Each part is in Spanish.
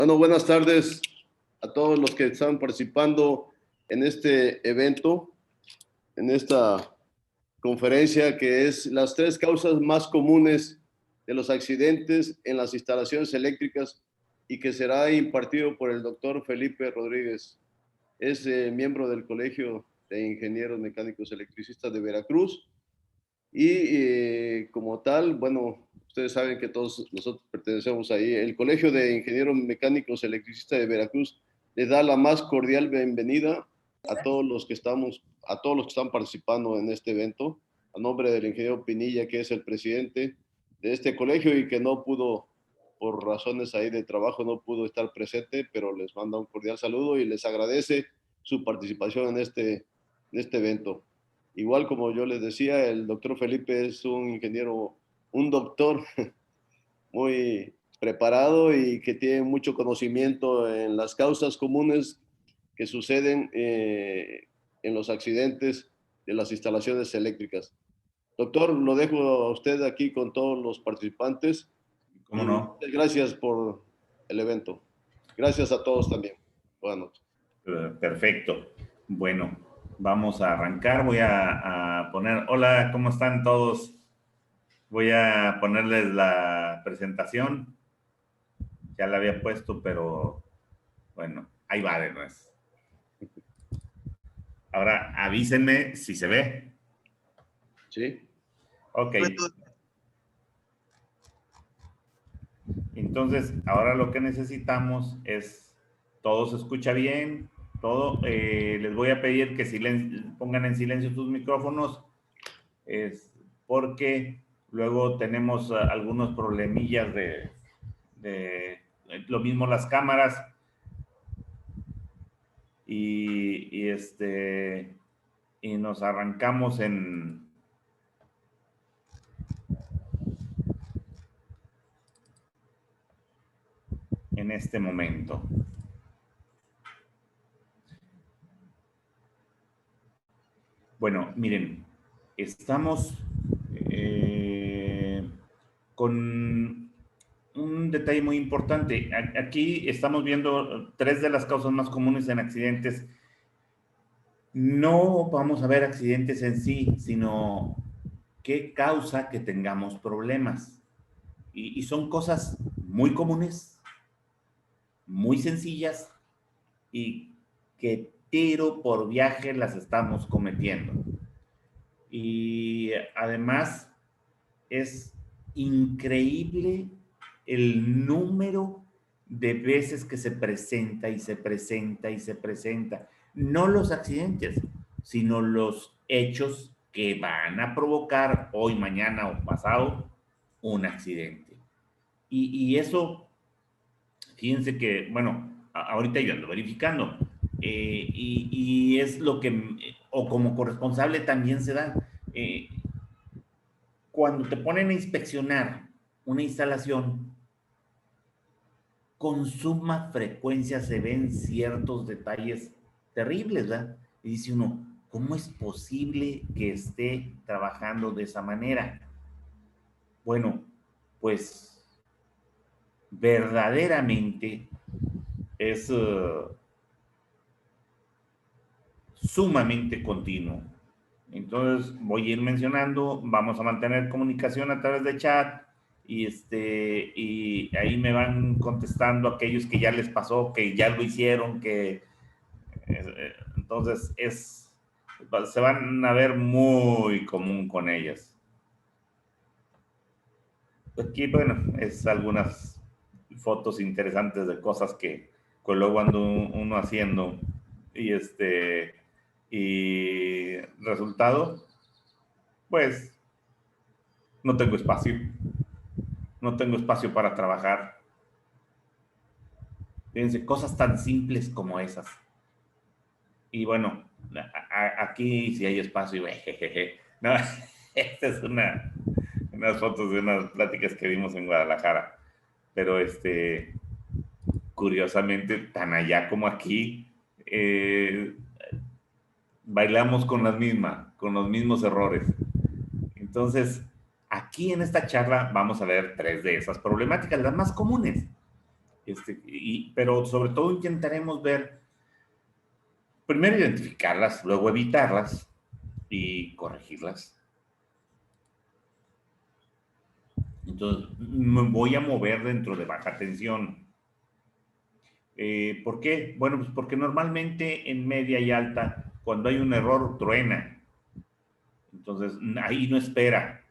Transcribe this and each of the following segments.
Bueno, buenas tardes a todos los que están participando en este evento, en esta conferencia que es las 3 causas más comunes de los accidentes en las instalaciones eléctricas y que será impartido por el doctor Felipe Rodríguez. Es miembro del Colegio de Ingenieros Mecánicos Electricistas de Veracruz y como tal, bueno, ustedes saben que todos nosotros pertenecemos ahí. El Colegio de Ingenieros Mecánicos Electricistas de Veracruz le da la más cordial bienvenida a todos los que están participando en este evento, a nombre del ingeniero Pinilla, que es el presidente de este colegio y que no pudo, por razones ahí de trabajo, no pudo estar presente, pero les manda un cordial saludo y les agradece su participación en este evento. Igual como yo les decía, el doctor Felipe es un ingeniero, un doctor muy preparado y que tiene mucho conocimiento en las causas comunes que suceden en los accidentes de las instalaciones eléctricas. Doctor, lo dejo a usted aquí con todos los participantes ¿Cómo y no? gracias por el evento. Gracias a todos también. Buenas noches. Perfecto. Bueno, vamos a arrancar. Voy a poner, hola, ¿cómo están todos? Voy a ponerles la presentación. Ya la había puesto, pero bueno, ahí va de nuevo. Ahora avísenme si se ve. Sí. Ok. Entonces, ahora lo que necesitamos es, todo se escucha bien, todo. Les voy a pedir que pongan en silencio sus micrófonos, porque luego tenemos algunos problemillas de lo mismo las cámaras y nos arrancamos en este momento. Bueno, miren, estamos con un detalle muy importante. Aquí estamos viendo 3 de las causas más comunes en accidentes. No vamos a ver accidentes en sí, sino qué causa que tengamos problemas. Y son cosas muy comunes, muy sencillas y que tiro por viaje las estamos cometiendo. Y además es increíble el número de veces que se presenta y se presenta y se presenta. No los accidentes, sino los hechos que van a provocar hoy, mañana o pasado un accidente. Y eso, fíjense que, bueno, ahorita yo ando verificando, y es lo que, o como corresponsable también se da. Cuando te ponen a inspeccionar una instalación, con suma frecuencia se ven ciertos detalles terribles, ¿verdad? Y dice uno, ¿cómo es posible que esté trabajando de esa manera? Bueno, pues verdaderamente es sumamente continuo. Entonces voy a ir mencionando, vamos a mantener comunicación a través de chat y ahí me van contestando aquellos que ya les pasó, que ya lo hicieron, entonces se van a ver muy común con ellas. Aquí, bueno, es algunas fotos interesantes de cosas que luego ando uno haciendo y resultado, pues no tengo espacio. No tengo espacio para trabajar. Fíjense, cosas tan simples como esas. Y bueno, aquí sí hay espacio. Jejeje. No, esta es unas fotos de unas pláticas que vimos en Guadalajara. Pero curiosamente, tan allá como aquí, bailamos con los mismos errores. Entonces, aquí en esta charla vamos a ver 3 de esas problemáticas, las más comunes. Pero sobre todo intentaremos ver, primero identificarlas, luego evitarlas y corregirlas. Entonces, me voy a mover dentro de baja tensión. ¿Por qué? Bueno, pues porque normalmente en media y alta, cuando hay un error, truena. Entonces, ahí no espera.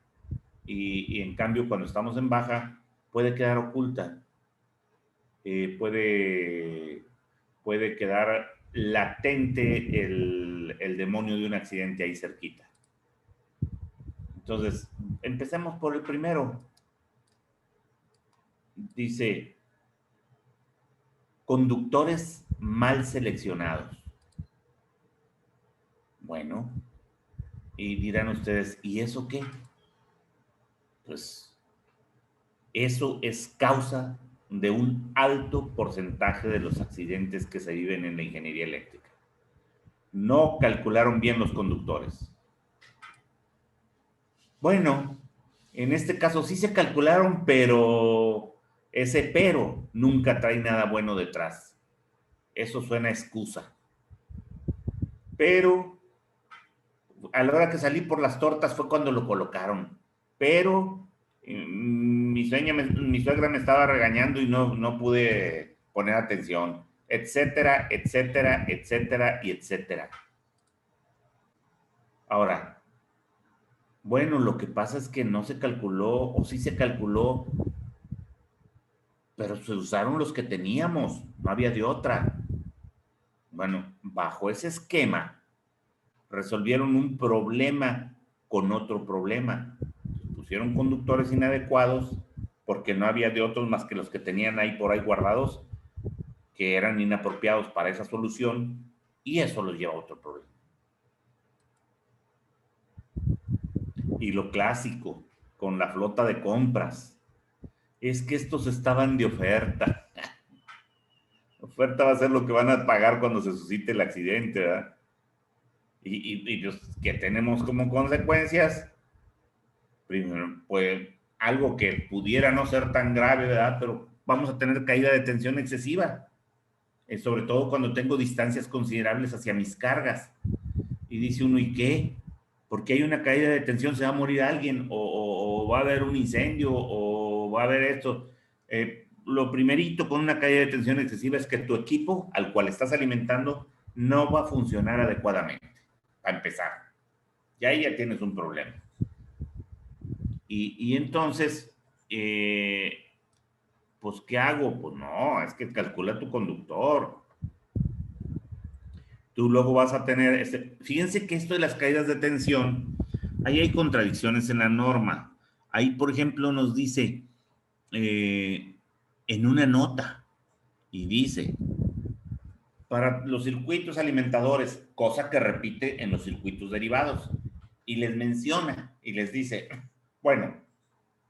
Y en cambio, cuando estamos en baja, puede quedar oculta. Puede quedar latente el demonio de un accidente ahí cerquita. Entonces, empecemos por el primero. Dice, conductores mal seleccionados. Bueno, y dirán ustedes, ¿y eso qué? Pues eso es causa de un alto porcentaje de los accidentes que se viven en la ingeniería eléctrica. No calcularon bien los conductores. Bueno, en este caso sí se calcularon, pero ese pero nunca trae nada bueno detrás. Eso suena a excusa. Pero a la hora que salí por las tortas fue cuando lo colocaron. Pero mi suegra me estaba regañando y no pude poner atención, etcétera, etcétera, etcétera y etcétera. Ahora, bueno, lo que pasa es que no se calculó, o sí se calculó, pero se usaron los que teníamos, no había de otra. Bueno, bajo ese esquema, resolvieron un problema con otro problema. Pusieron conductores inadecuados porque no había de otros más que los que tenían ahí por ahí guardados, que eran inapropiados para esa solución, y eso los lleva a otro problema. Y lo clásico, con la flota de compras, es que estos estaban de oferta. Oferta va a ser lo que van a pagar cuando se suscite el accidente, ¿verdad? Y pues, ¿qué tenemos como consecuencias? Primero, pues algo que pudiera no ser tan grave, ¿verdad? Pero vamos a tener caída de tensión excesiva, sobre todo cuando tengo distancias considerables hacia mis cargas. Y dice uno, ¿y qué? Porque hay una caída de tensión, se va a morir alguien, o va a haber un incendio, o va a haber esto. Lo primerito con una caída de tensión excesiva es que tu equipo al cual estás alimentando no va a funcionar adecuadamente, a empezar. Ya ahí ya tienes un problema. Y entonces, pues, ¿qué hago? Pues no, es que calcula tu conductor. Tú luego vas a tener, fíjense que esto de las caídas de tensión, ahí hay contradicciones en la norma. Ahí, por ejemplo, nos dice en una nota, y dice, para los circuitos alimentadores, cosa que repite en los circuitos derivados, y les menciona, y les dice, bueno,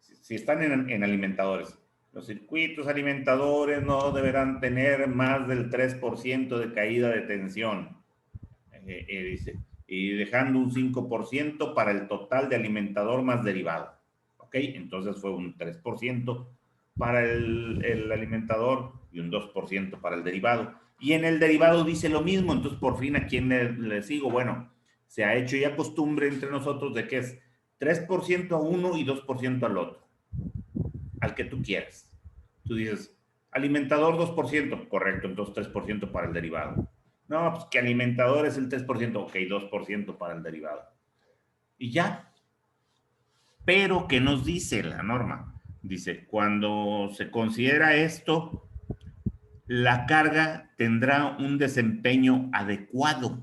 si están en alimentadores, los circuitos alimentadores no deberán tener más del 3% de caída de tensión. Dice, y dejando un 5% para el total de alimentador más derivado. ¿Ok? Entonces fue un 3% para el alimentador y un 2% para el derivado. Y en el derivado dice lo mismo, entonces por fin a quién le sigo. Bueno, se ha hecho ya costumbre entre nosotros de que es 3% a uno y 2% al otro, al que tú quieras. Tú dices, alimentador 2%, correcto, entonces 3% para el derivado. No, pues que alimentador es el 3%, ok, 2% para el derivado. Y ya. Pero, ¿qué nos dice la norma? Dice, cuando se considera esto, la carga tendrá un desempeño adecuado.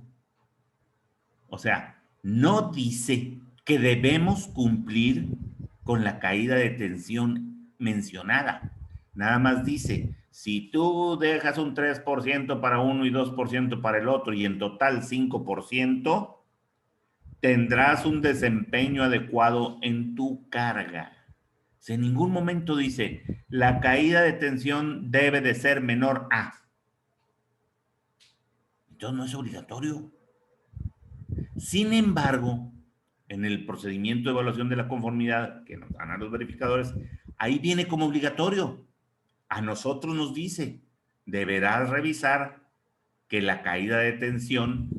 O sea, no dice que debemos cumplir con la caída de tensión mencionada. Nada más dice, si tú dejas un 3% para uno y 2% para el otro y en total 5%, tendrás un desempeño adecuado en tu carga. O sea, en ningún momento dice, la caída de tensión debe de ser menor a. Entonces no es obligatorio. Sin embargo, en el procedimiento de evaluación de la conformidad que nos dan a los verificadores, ahí viene como obligatorio. A nosotros nos dice, deberás revisar que la caída de tensión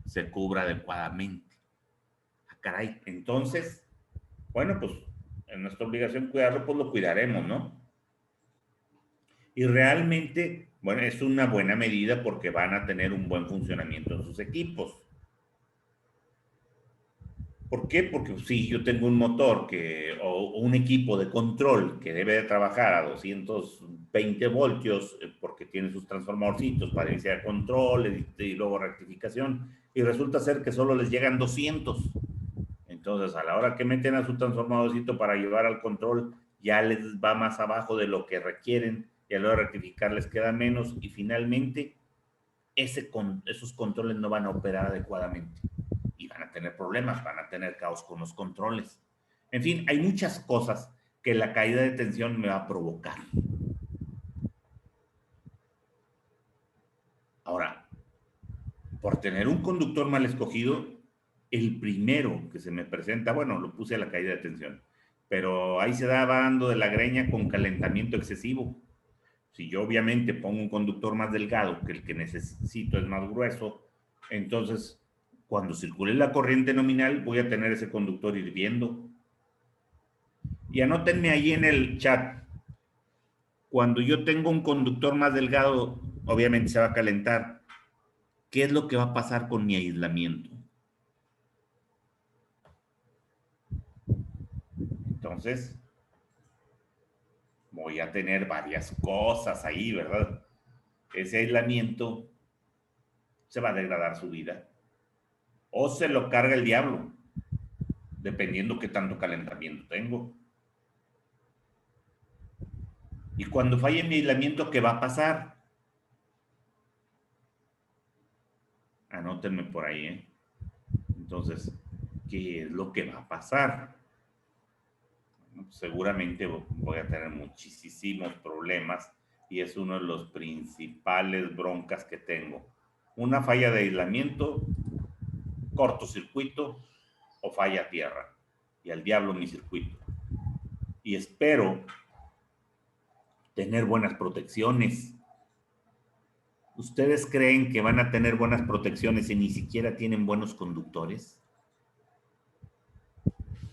se cubra adecuadamente. Ah, caray, entonces, bueno, pues en nuestra obligación cuidarlo, pues lo cuidaremos, ¿no? Y realmente, bueno, es una buena medida porque van a tener un buen funcionamiento en sus equipos. ¿Por qué? Porque si yo tengo un motor o un equipo de control que debe de trabajar a 220 voltios porque tiene sus transformadorcitos para iniciar control y luego rectificación, y resulta ser que solo les llegan 200. Entonces, a la hora que meten a su transformadorcito para llevar al control, ya les va más abajo de lo que requieren y a la hora de rectificar les queda menos y finalmente esos controles no van a operar adecuadamente y van a tener problemas, van a tener caos con los controles. En fin, hay muchas cosas que la caída de tensión me va a provocar. Ahora, por tener un conductor mal escogido, el primero que se me presenta, bueno, lo puse a la caída de tensión, pero ahí se da dando de la greña con calentamiento excesivo. Si yo obviamente pongo un conductor más delgado que el que necesito es más grueso, entonces cuando circule la corriente nominal voy a tener ese conductor hirviendo. Y anótenme ahí en el chat, cuando yo tengo un conductor más delgado, obviamente se va a calentar. ¿Qué es lo que va a pasar con mi aislamiento? Entonces, voy a tener varias cosas ahí, ¿verdad? Ese aislamiento se va a degradar su vida. O se lo carga el diablo, dependiendo qué tanto calentamiento tengo. Y cuando falle mi aislamiento, ¿qué va a pasar? Anótenme por ahí, ¿eh? Entonces, ¿qué es lo que va a pasar? Bueno, seguramente voy a tener muchísimos problemas y es uno de los principales broncas que tengo. Una falla de aislamiento, cortocircuito o falla a tierra. Y al diablo mi circuito. Y espero tener buenas protecciones. ¿Ustedes creen que van a tener buenas protecciones y ni siquiera tienen buenos conductores?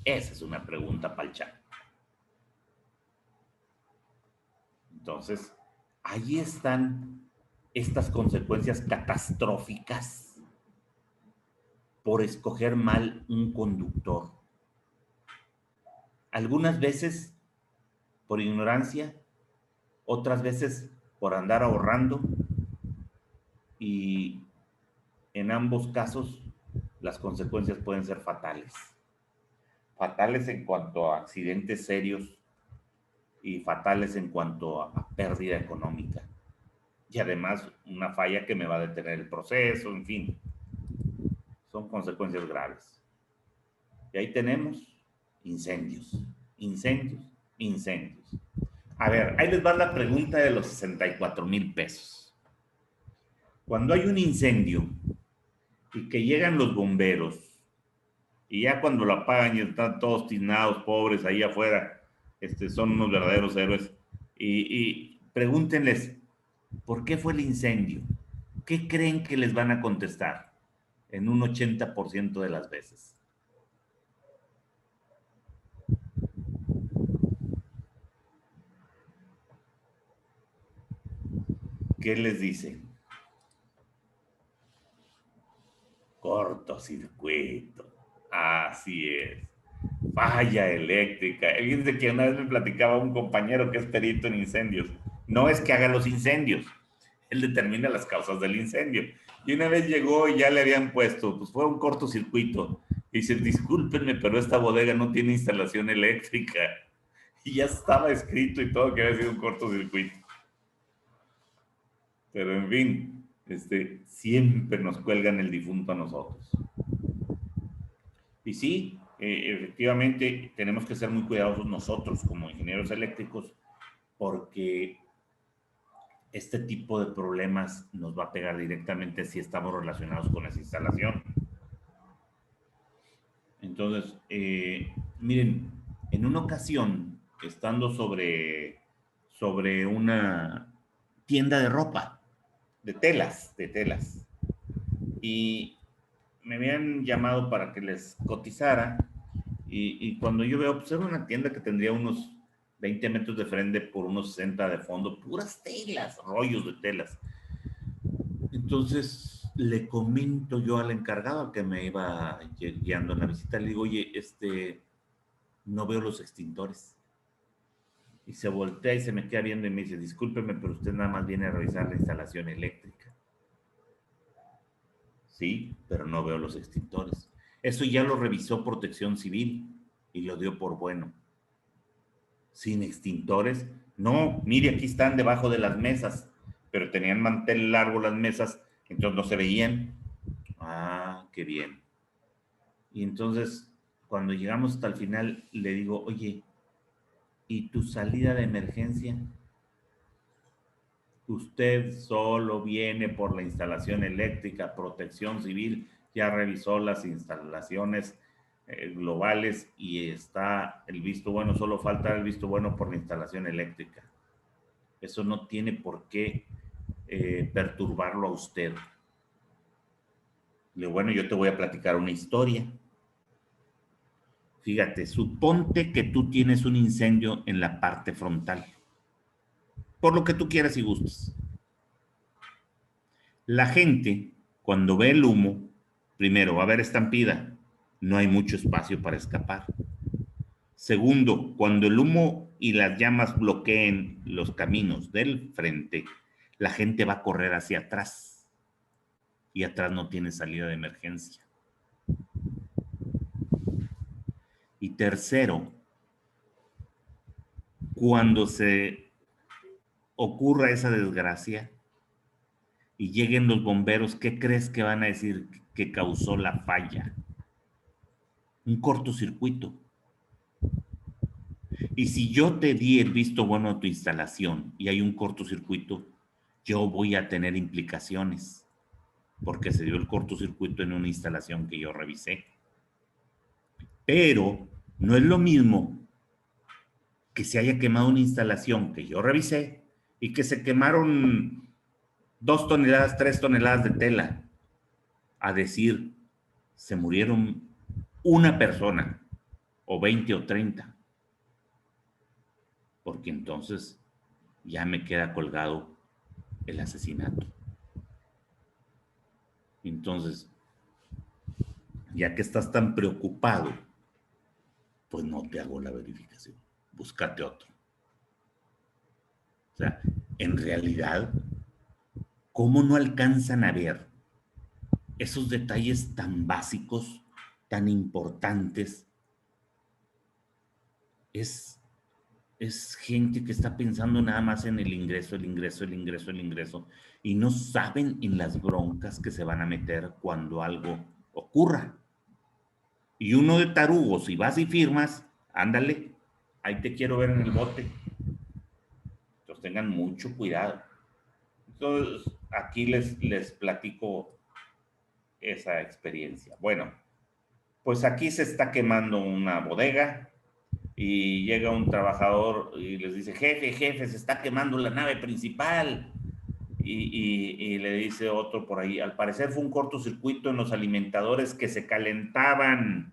Esa es una pregunta para el chat. Entonces, ahí están estas consecuencias catastróficas por escoger mal un conductor. Algunas veces por ignorancia, otras veces por andar ahorrando y en ambos casos las consecuencias pueden ser fatales. Fatales en cuanto a accidentes serios y fatales en cuanto a pérdida económica. Y además una falla que me va a detener el proceso, en fin. Son consecuencias graves. Y ahí tenemos incendios, incendios, incendios. A ver, ahí les va la pregunta de los 64,000 pesos. Cuando hay un incendio y que llegan los bomberos y ya cuando lo apagan y están todos tiznados, pobres, ahí afuera, son unos verdaderos héroes, y pregúntenles, ¿por qué fue el incendio? ¿Qué creen que les van a contestar? En un 80% de las veces. ¿Qué les dicen? Cortocircuito. Así es. Falla eléctrica. Fíjense que una vez me platicaba un compañero que es perito en incendios. No es que haga los incendios, él determina las causas del incendio. Y una vez llegó y ya le habían puesto, pues fue un cortocircuito. Y dice, discúlpenme, pero esta bodega no tiene instalación eléctrica. Y ya estaba escrito y todo que había sido un cortocircuito. Pero en fin, siempre nos cuelgan el difunto a nosotros. Y sí, efectivamente tenemos que ser muy cuidadosos nosotros como ingenieros eléctricos porque este tipo de problemas nos va a pegar directamente si estamos relacionados con esa instalación. Entonces, miren, en una ocasión, estando sobre sobre una tienda de ropa, de telas, de telas. Y me habían llamado para que les cotizara. Y cuando yo veo, pues era una tienda que tendría unos 20 metros de frente por unos 60 de fondo, puras telas, rollos de telas. Entonces le comento yo al encargado que me iba guiando en la visita, le digo, oye, no veo los extintores. Y se voltea y se me queda viendo y me dice, discúlpeme, pero usted nada más viene a revisar la instalación eléctrica. Sí, pero no veo los extintores. Eso ya lo revisó Protección Civil y lo dio por bueno. Sin extintores, no, mire, aquí están debajo de las mesas, pero tenían mantel largo las mesas, entonces no se veían. Ah, qué bien. Y entonces, cuando llegamos hasta el final, le digo, oye, ¿y tu salida de emergencia? Usted solo viene por la instalación eléctrica, Protección Civil ya revisó las instalaciones globales y está el visto bueno, solo falta el visto bueno por la instalación eléctrica. Eso no tiene por qué perturbarlo a usted. Le digo, bueno, yo te voy a platicar una historia. Fíjate, suponte que tú tienes un incendio en la parte frontal, por lo que tú quieras y gustes. La gente, cuando ve el humo, primero va a haber estampida, no hay mucho espacio para escapar. Segundo, cuando el humo y las llamas bloqueen los caminos del frente, la gente va a correr hacia atrás y atrás no tiene salida de emergencia. Y tercero, cuando se ocurra esa desgracia y lleguen los bomberos, ¿qué crees que van a decir que causó la falla? Un cortocircuito. Y si yo te di el visto bueno a tu instalación y hay un cortocircuito, yo voy a tener implicaciones porque se dio el cortocircuito en una instalación que yo revisé. Pero no es lo mismo que se haya quemado una instalación que yo revisé y que se quemaron 2 toneladas, 3 toneladas de tela, a decir, se murieron una persona, o 20 o 30, porque entonces ya me queda colgado el asesinato. Entonces, ya que estás tan preocupado, pues no te hago la verificación, búscate otro. O sea, en realidad, ¿cómo no alcanzan a ver esos detalles tan básicos, tan importantes? Es gente que está pensando nada más en el ingreso, el ingreso, el ingreso, el ingreso, y no saben en las broncas que se van a meter cuando algo ocurra. Y uno de tarugos, si vas y firmas, ándale, ahí te quiero ver en el bote. Entonces tengan mucho cuidado. Entonces, aquí les platico esa experiencia. Bueno, pues aquí se está quemando una bodega y llega un trabajador y les dice, jefe, se está quemando la nave principal. Y le dice otro por ahí, al parecer fue un cortocircuito en los alimentadores que se calentaban.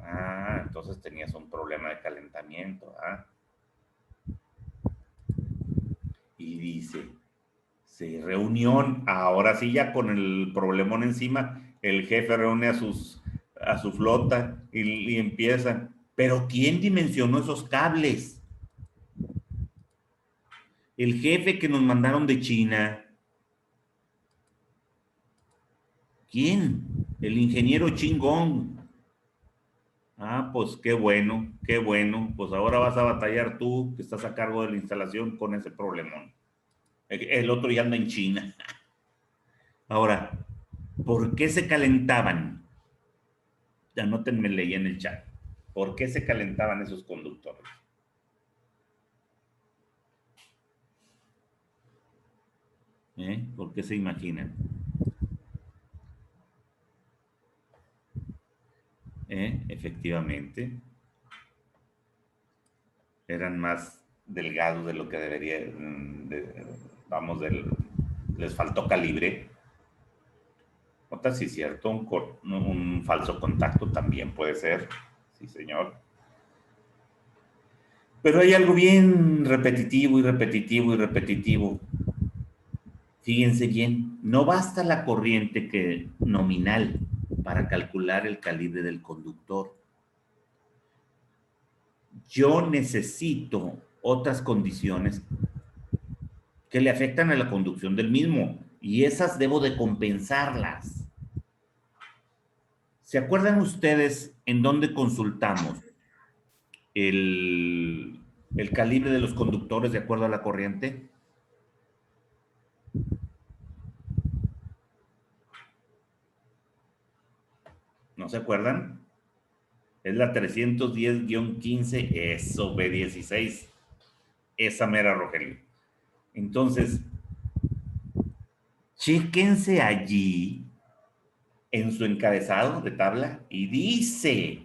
Ah, entonces tenías un problema de calentamiento. ¿Ah? Y dice, reunión, ahora sí ya con el problemón encima, el jefe reúne a su flota y empiezan. Pero ¿quién dimensionó esos cables? El jefe que nos mandaron de China. ¿Quién? El ingeniero Chingón. Ah, pues qué bueno, qué bueno. Pues ahora vas a batallar tú, que estás a cargo de la instalación, con ese problemón. El otro ya anda en China. Ahora, ¿por qué se calentaban? Anótenme, leí en el chat. ¿Por qué se calentaban esos conductores? ¿Por qué se imaginan? Efectivamente, eran más delgado de lo que debería, les faltó calibre. Otra, sí, cierto, un falso contacto también puede ser, sí, señor. Pero hay algo bien repetitivo y repetitivo y repetitivo. Fíjense bien, no basta la corriente nominal para calcular el calibre del conductor. Yo necesito otras condiciones que le afectan a la conducción del mismo y esas debo de compensarlas. ¿Se acuerdan ustedes en dónde consultamos el, el calibre de los conductores de acuerdo a la corriente? ¿No se acuerdan? Es la 310-15, eso, B16. Esa mera, Rogelio. Entonces, chéquense allí en su encabezado de tabla y dice,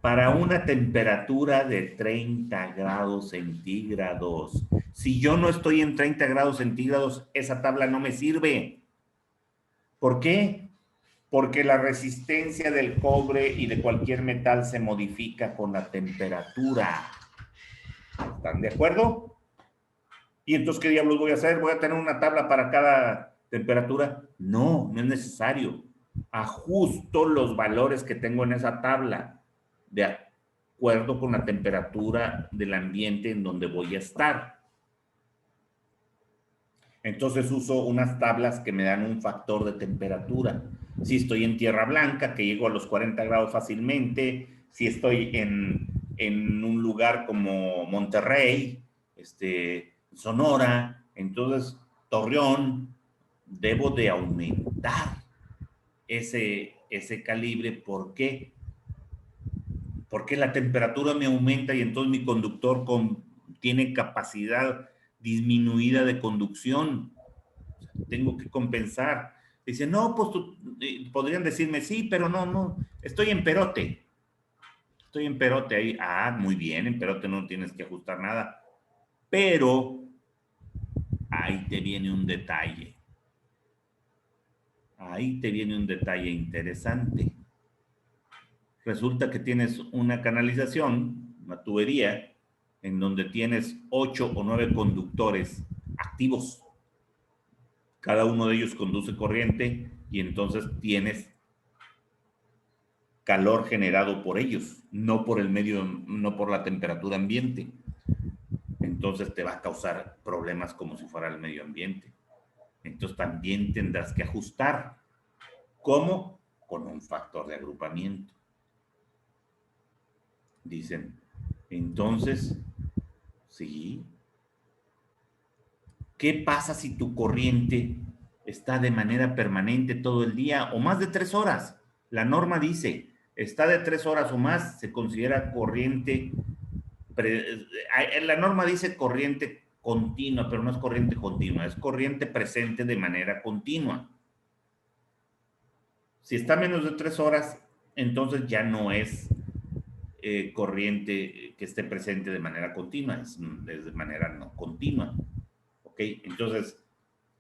para una temperatura de 30 grados centígrados. Si yo no estoy en 30 grados centígrados, esa tabla no me sirve. ¿Por qué? Porque la resistencia del cobre y de cualquier metal se modifica con la temperatura. ¿Están de acuerdo? ¿Y entonces qué diablos voy a hacer? ¿Voy a tener una tabla para cada temperatura? No, no es necesario. Ajusto los valores que tengo en esa tabla de acuerdo con la temperatura del ambiente en donde voy a estar. Entonces uso unas tablas que me dan un factor de temperatura. Si estoy en Tierra Blanca, que llego a los 40 grados fácilmente. Si estoy en un lugar como Monterrey, Sonora, entonces Torreón, debo de aumentar ese calibre. ¿Por qué? Porque la temperatura me aumenta y entonces mi conductor tiene capacidad disminuida de conducción. Tengo que compensar. Dice, no, pues podrían decirme, sí, pero no, estoy en perote. Estoy en perote ahí. Ah, muy bien, en perote no tienes que ajustar nada. Pero ahí te viene un detalle. Ahí te viene un detalle interesante. Resulta que tienes una canalización, una tubería, en donde tienes 8 o 9 conductores activos. Cada uno de ellos conduce corriente y entonces tienes calor generado por ellos, no por el medio, no por la temperatura ambiente. Entonces te va a causar problemas como si fuera el medio ambiente. Entonces también tendrás que ajustar. ¿Cómo? Con un factor de agrupamiento. Dicen, entonces, sí. ¿Qué pasa si tu corriente está de manera permanente todo el día o más de 3 horas? La norma dice, está de 3 horas o más, se considera corriente. La norma dice corriente continua, pero no es corriente continua, es corriente presente de manera continua. Si está menos de 3 horas, entonces ya no es corriente que esté presente de manera continua, es de manera no continua. ¿Ok? Entonces,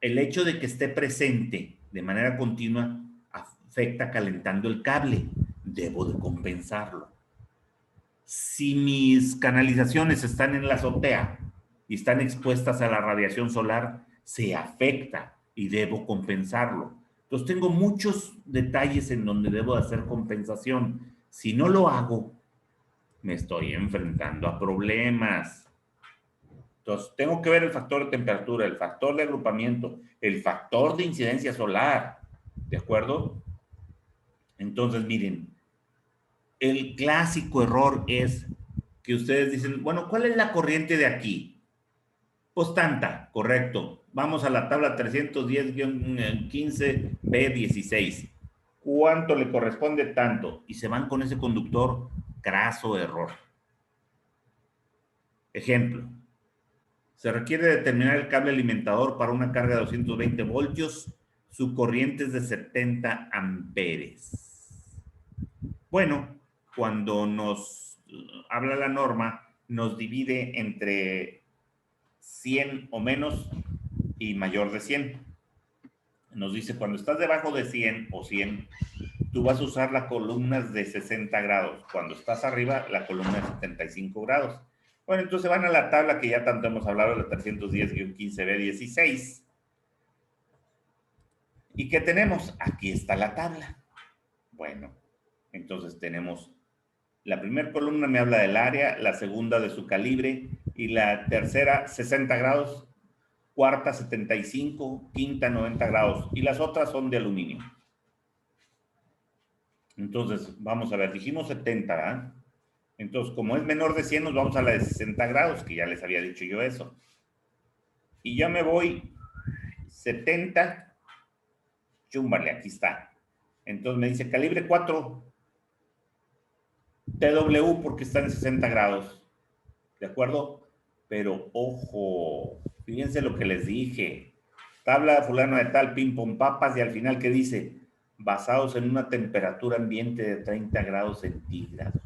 el hecho de que esté presente de manera continua afecta calentando el cable. Debo de compensarlo. Si mis canalizaciones están en la azotea y están expuestas a la radiación solar, se afecta y debo compensarlo. Entonces tengo muchos detalles en donde debo hacer compensación. Si no lo hago, me estoy enfrentando a problemas. Entonces, tengo que ver el factor de temperatura, el factor de agrupamiento, el factor de incidencia solar, ¿de acuerdo? Entonces, miren, el clásico error es que ustedes dicen, bueno, ¿cuál es la corriente de aquí? Pues tanta, correcto. Vamos a la tabla 310-15B16. ¿Cuánto le corresponde tanto? Y se van con ese conductor, craso error. Ejemplo. Se requiere determinar el cable alimentador para una carga de 220 voltios. Su corriente es de 70 amperes. Bueno, cuando nos habla la norma, nos divide entre 100 o menos y mayor de 100. Nos dice, cuando estás debajo de 100 o 100, tú vas a usar las columnas de 60 grados. Cuando estás arriba, la columna de 75 grados. Bueno, entonces van a la tabla que ya tanto hemos hablado, la 310-15B16. ¿Y qué tenemos? Aquí está la tabla. Bueno, entonces tenemos la primera columna me habla del área, la segunda de su calibre y la tercera 60 grados, cuarta 75, quinta 90 grados y las otras son de aluminio. Entonces, vamos a ver, dijimos 70, ¿verdad? Entonces, como es menor de 100, nos vamos a la de 60 grados, que ya les había dicho yo eso. Y ya me voy 70, chúmbale, aquí está. Entonces me dice calibre 4, TW porque está en 60 grados. ¿De acuerdo? Pero ojo, fíjense lo que les dije. Tabla fulano de tal, ping pong papas, y al final, ¿qué dice? Basados en una temperatura ambiente de 30 grados centígrados.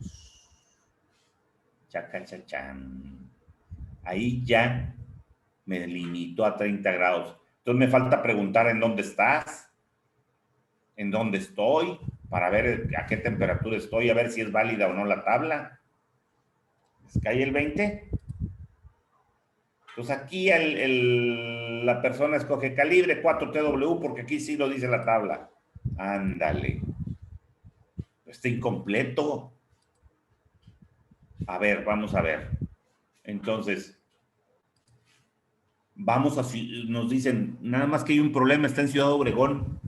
Chacachachán. Ahí ya me limitó a 30 grados. Entonces me falta preguntar en dónde estás, en dónde estoy, para ver a qué temperatura estoy, a ver si es válida o no la tabla. ¿Les cae el 20? Entonces aquí la persona escoge calibre 4TW porque aquí sí lo dice la tabla. Ándale. Está incompleto. A ver, vamos a ver. Entonces, vamos a, nos dicen, nada más que hay un problema, está en Ciudad Obregón.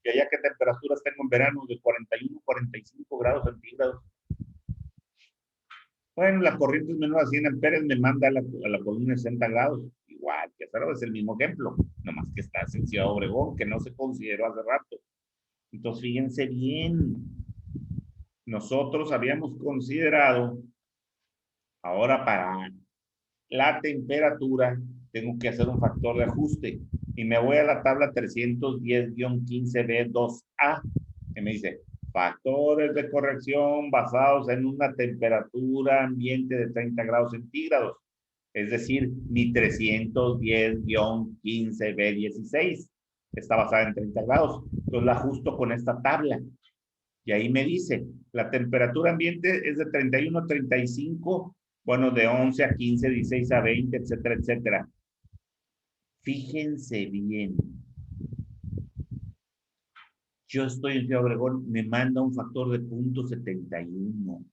Y allá qué temperaturas tengo en verano de 41, 45 grados centígrados. Bueno, la corriente es menor a 100 amperes, me manda a la columna de 60 grados. Igual, que claro, es el mismo ejemplo, nomás que está en Ciudad Obregón, que no se consideró hace rato. Entonces, fíjense bien, nosotros habíamos considerado, ahora para la temperatura, tengo que hacer un factor de ajuste, y me voy a la tabla 310-15B2A, que me dice, factores de corrección basados en una temperatura ambiente de 30 grados centígrados. Es decir, mi 310-15B16 está basada en 30 grados. Entonces la ajusto con esta tabla. Y ahí me dice, la temperatura ambiente es de 31 a 35, bueno, de 11 a 15, 16 a 20, etcétera, etcétera. Fíjense bien. Yo estoy en Ciudad Obregón, me manda un factor de 0.71.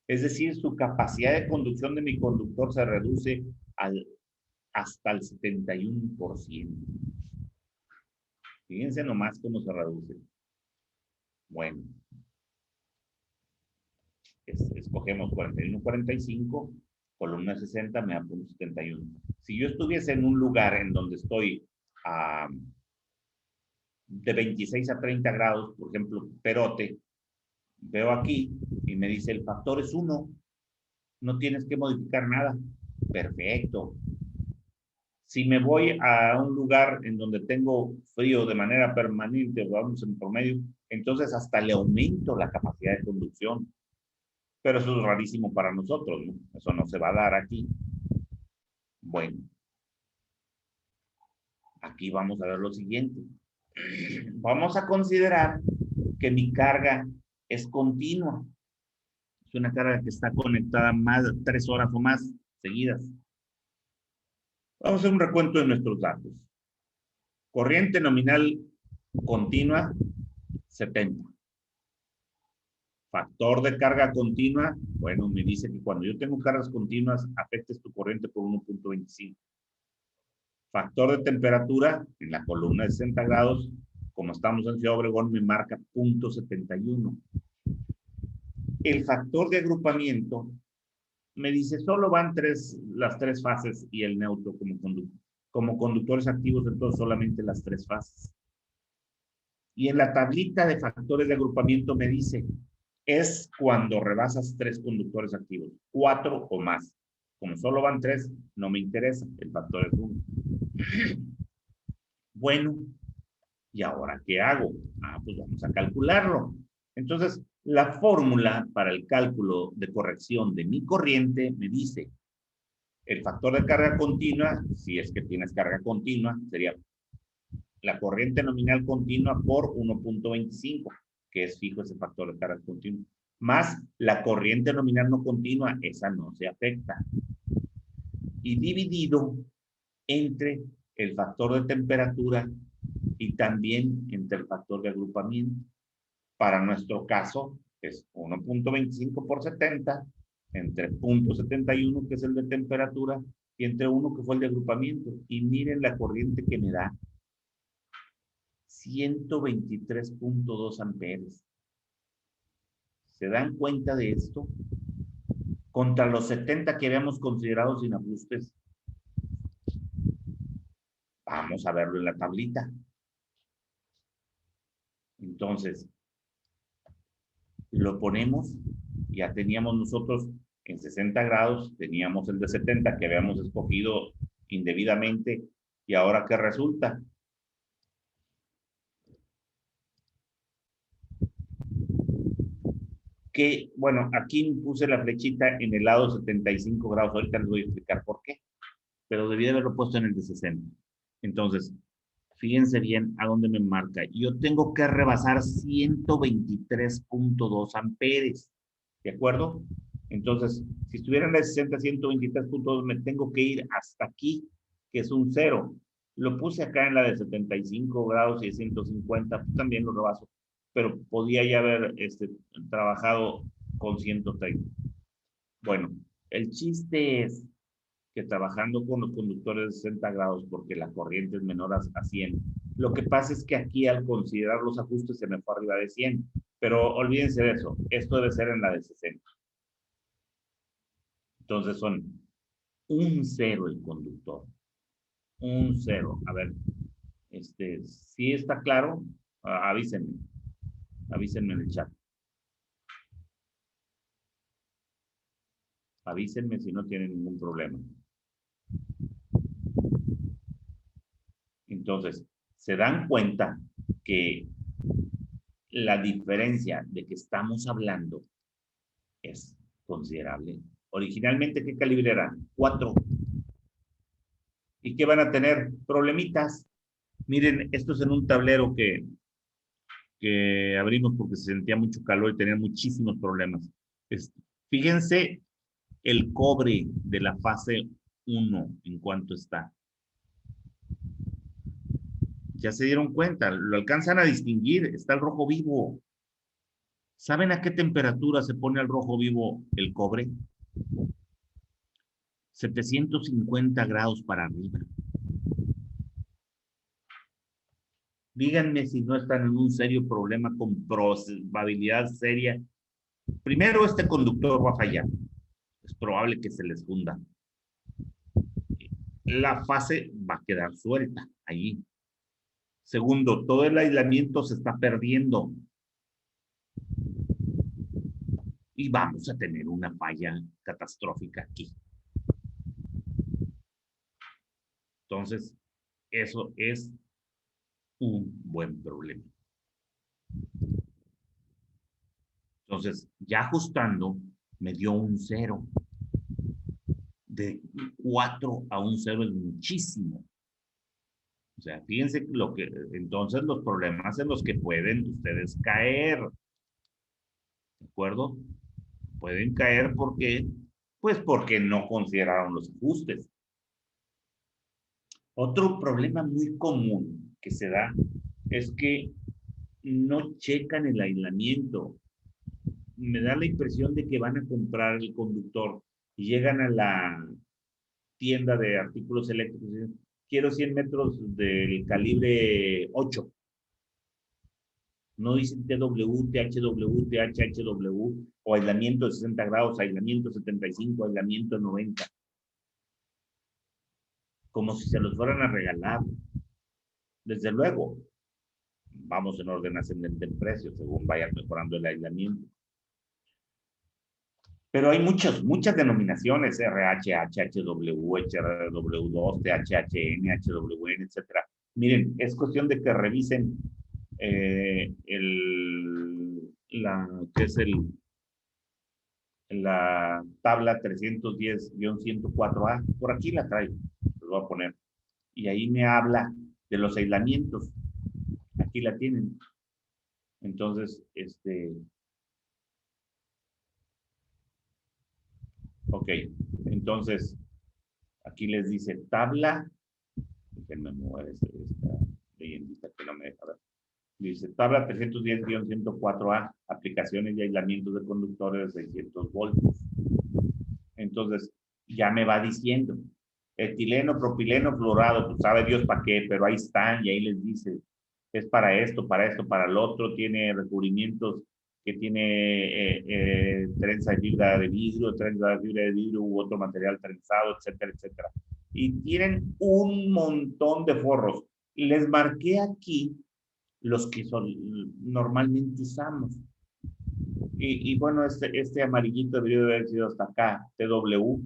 Es decir, su capacidad de conducción de mi conductor se reduce hasta el 71%. Fíjense nomás cómo se reduce. Bueno. Escogemos 41, 45, columna 60, me da 0.71. Si yo estuviese en un lugar en donde estoy de 26 a 30 grados, por ejemplo, Perote, veo aquí y me dice el factor es 1, no tienes que modificar nada. Perfecto. Si me voy a un lugar en donde tengo frío de manera permanente, vamos en promedio, entonces hasta le aumento la capacidad de conducción. Pero eso es rarísimo para nosotros, ¿no? Eso no se va a dar aquí. Bueno. Aquí vamos a ver lo siguiente. Vamos a considerar que mi carga es continua. Es una carga que está conectada más de 3 horas o más seguidas. Vamos a hacer un recuento de nuestros datos. Corriente nominal continua, 70. Factor de carga continua, bueno, me dice que cuando yo tengo cargas continuas, afectes tu corriente por 1.25. Factor de temperatura, en la columna de 60 grados, como estamos en Ciudad Obregón, me marca 0.71. El factor de agrupamiento me dice, solo van las tres fases y el neutro como conductores activos, entonces solamente las 3 fases. Y en la tablita de factores de agrupamiento me dice, es cuando rebasas 3 conductores activos, 4 o más. Como solo van 3, no me interesa, el factor es 1. Bueno, ¿y ahora qué hago? Pues vamos a calcularlo. Entonces, La fórmula para el cálculo de corrección de mi corriente me dice el factor de carga continua, si es que tienes carga continua, sería la corriente nominal continua por 1.25, que es fijo ese factor de carga continua, más la corriente nominal no continua, esa no se afecta, y dividido entre el factor de temperatura y también entre el factor de agrupamiento. Para nuestro caso es 1.25 por 70, entre 0.71, que es el de temperatura, y entre 1, que fue el de agrupamiento. Y miren la corriente que me da. 123.2 amperes. ¿Se dan cuenta de esto? Contra los 70 que habíamos considerado sin ajustes. Vamos a verlo en la tablita. Entonces, lo ponemos, ya teníamos nosotros en 60 grados, teníamos el de 70 que habíamos escogido indebidamente, y ahora ¿qué resulta? Que, bueno, aquí puse la flechita en el lado 75 grados, ahorita les voy a explicar por qué, pero debí de haberlo puesto en el de 60. Entonces, fíjense bien a dónde me marca. Yo tengo que rebasar 123.2 amperes, ¿de acuerdo? Entonces, si estuviera en el 60, 123.2, me tengo que ir hasta aquí, que es un 0. Lo puse acá en la de 75 grados y de 150, pues también lo rebaso, pero podía ya haber trabajado con 130. Bueno, el chiste es que trabajando con los conductores de 60 grados, porque la corriente es menor a 100, lo que pasa es que aquí al considerar los ajustes se me fue arriba de 100, pero olvídense de eso, esto debe ser en la de 60. Entonces son un 0 el conductor, un 0. A ver, si está claro, avísenme en el chat. Avísenme si no tienen ningún problema. Entonces, se dan cuenta que la diferencia de que estamos hablando es considerable. Originalmente, ¿qué calibre era? 4. ¿Y qué van a tener? Problemitas. Miren, esto es en un tablero que abrimos porque se sentía mucho calor y tenía muchísimos problemas. Fíjense el cobre de la fase 1 en cuanto está. Ya se dieron cuenta, lo alcanzan a distinguir, está el rojo vivo. ¿Saben a qué temperatura se pone al rojo vivo el cobre? 750 grados para arriba. Díganme si no están en un serio problema con probabilidad seria. Primero, este conductor va a fallar. Es probable que se les funda. La fase va a quedar suelta allí. Segundo, todo el aislamiento se está perdiendo. Y vamos a tener una falla catastrófica aquí. Entonces, eso es un buen problema. Entonces, ya ajustando, me dio un 0. De 4 a un 0 es muchísimo. O sea, fíjense entonces los problemas en los que pueden ustedes caer. ¿De acuerdo? Pueden caer porque, pues porque no consideraron los ajustes. Otro problema muy común que se da es que no checan el aislamiento. Me da la impresión de que van a comprar el conductor y llegan a la tienda de artículos eléctricos y dicen, quiero 100 metros del calibre 8. No dicen TW, THW, THHW, o aislamiento de 60 grados, aislamiento 75, aislamiento 90. Como si se los fueran a regalar. Desde luego, vamos en orden ascendente en precio, según vayan mejorando el aislamiento. Pero hay muchas denominaciones, RH, HHW, HRW2, THHN, HWN, etc. Miren, es cuestión de que revisen el que es la tabla 310-104A. Por aquí la traigo, lo voy a poner. Y ahí me habla de los aislamientos. Aquí la tienen. Entonces, ok. Entonces, aquí les dice tabla. Déjenme mover esta leyendita que no me deja ver. Dice tabla 310-104A, aplicaciones y aislamientos de conductores de 600 voltios. Entonces, ya me va diciendo, etileno, propileno, fluorado, pues sabe Dios para qué, pero ahí están y ahí les dice, es para esto, para el otro, tiene recubrimientos que tiene trenza de fibra de vidrio, u otro material trenzado, etcétera, etcétera. Y tienen un montón de forros. Les marqué aquí los que normalmente usamos. Y bueno, este amarillito debería haber sido hasta acá, TW,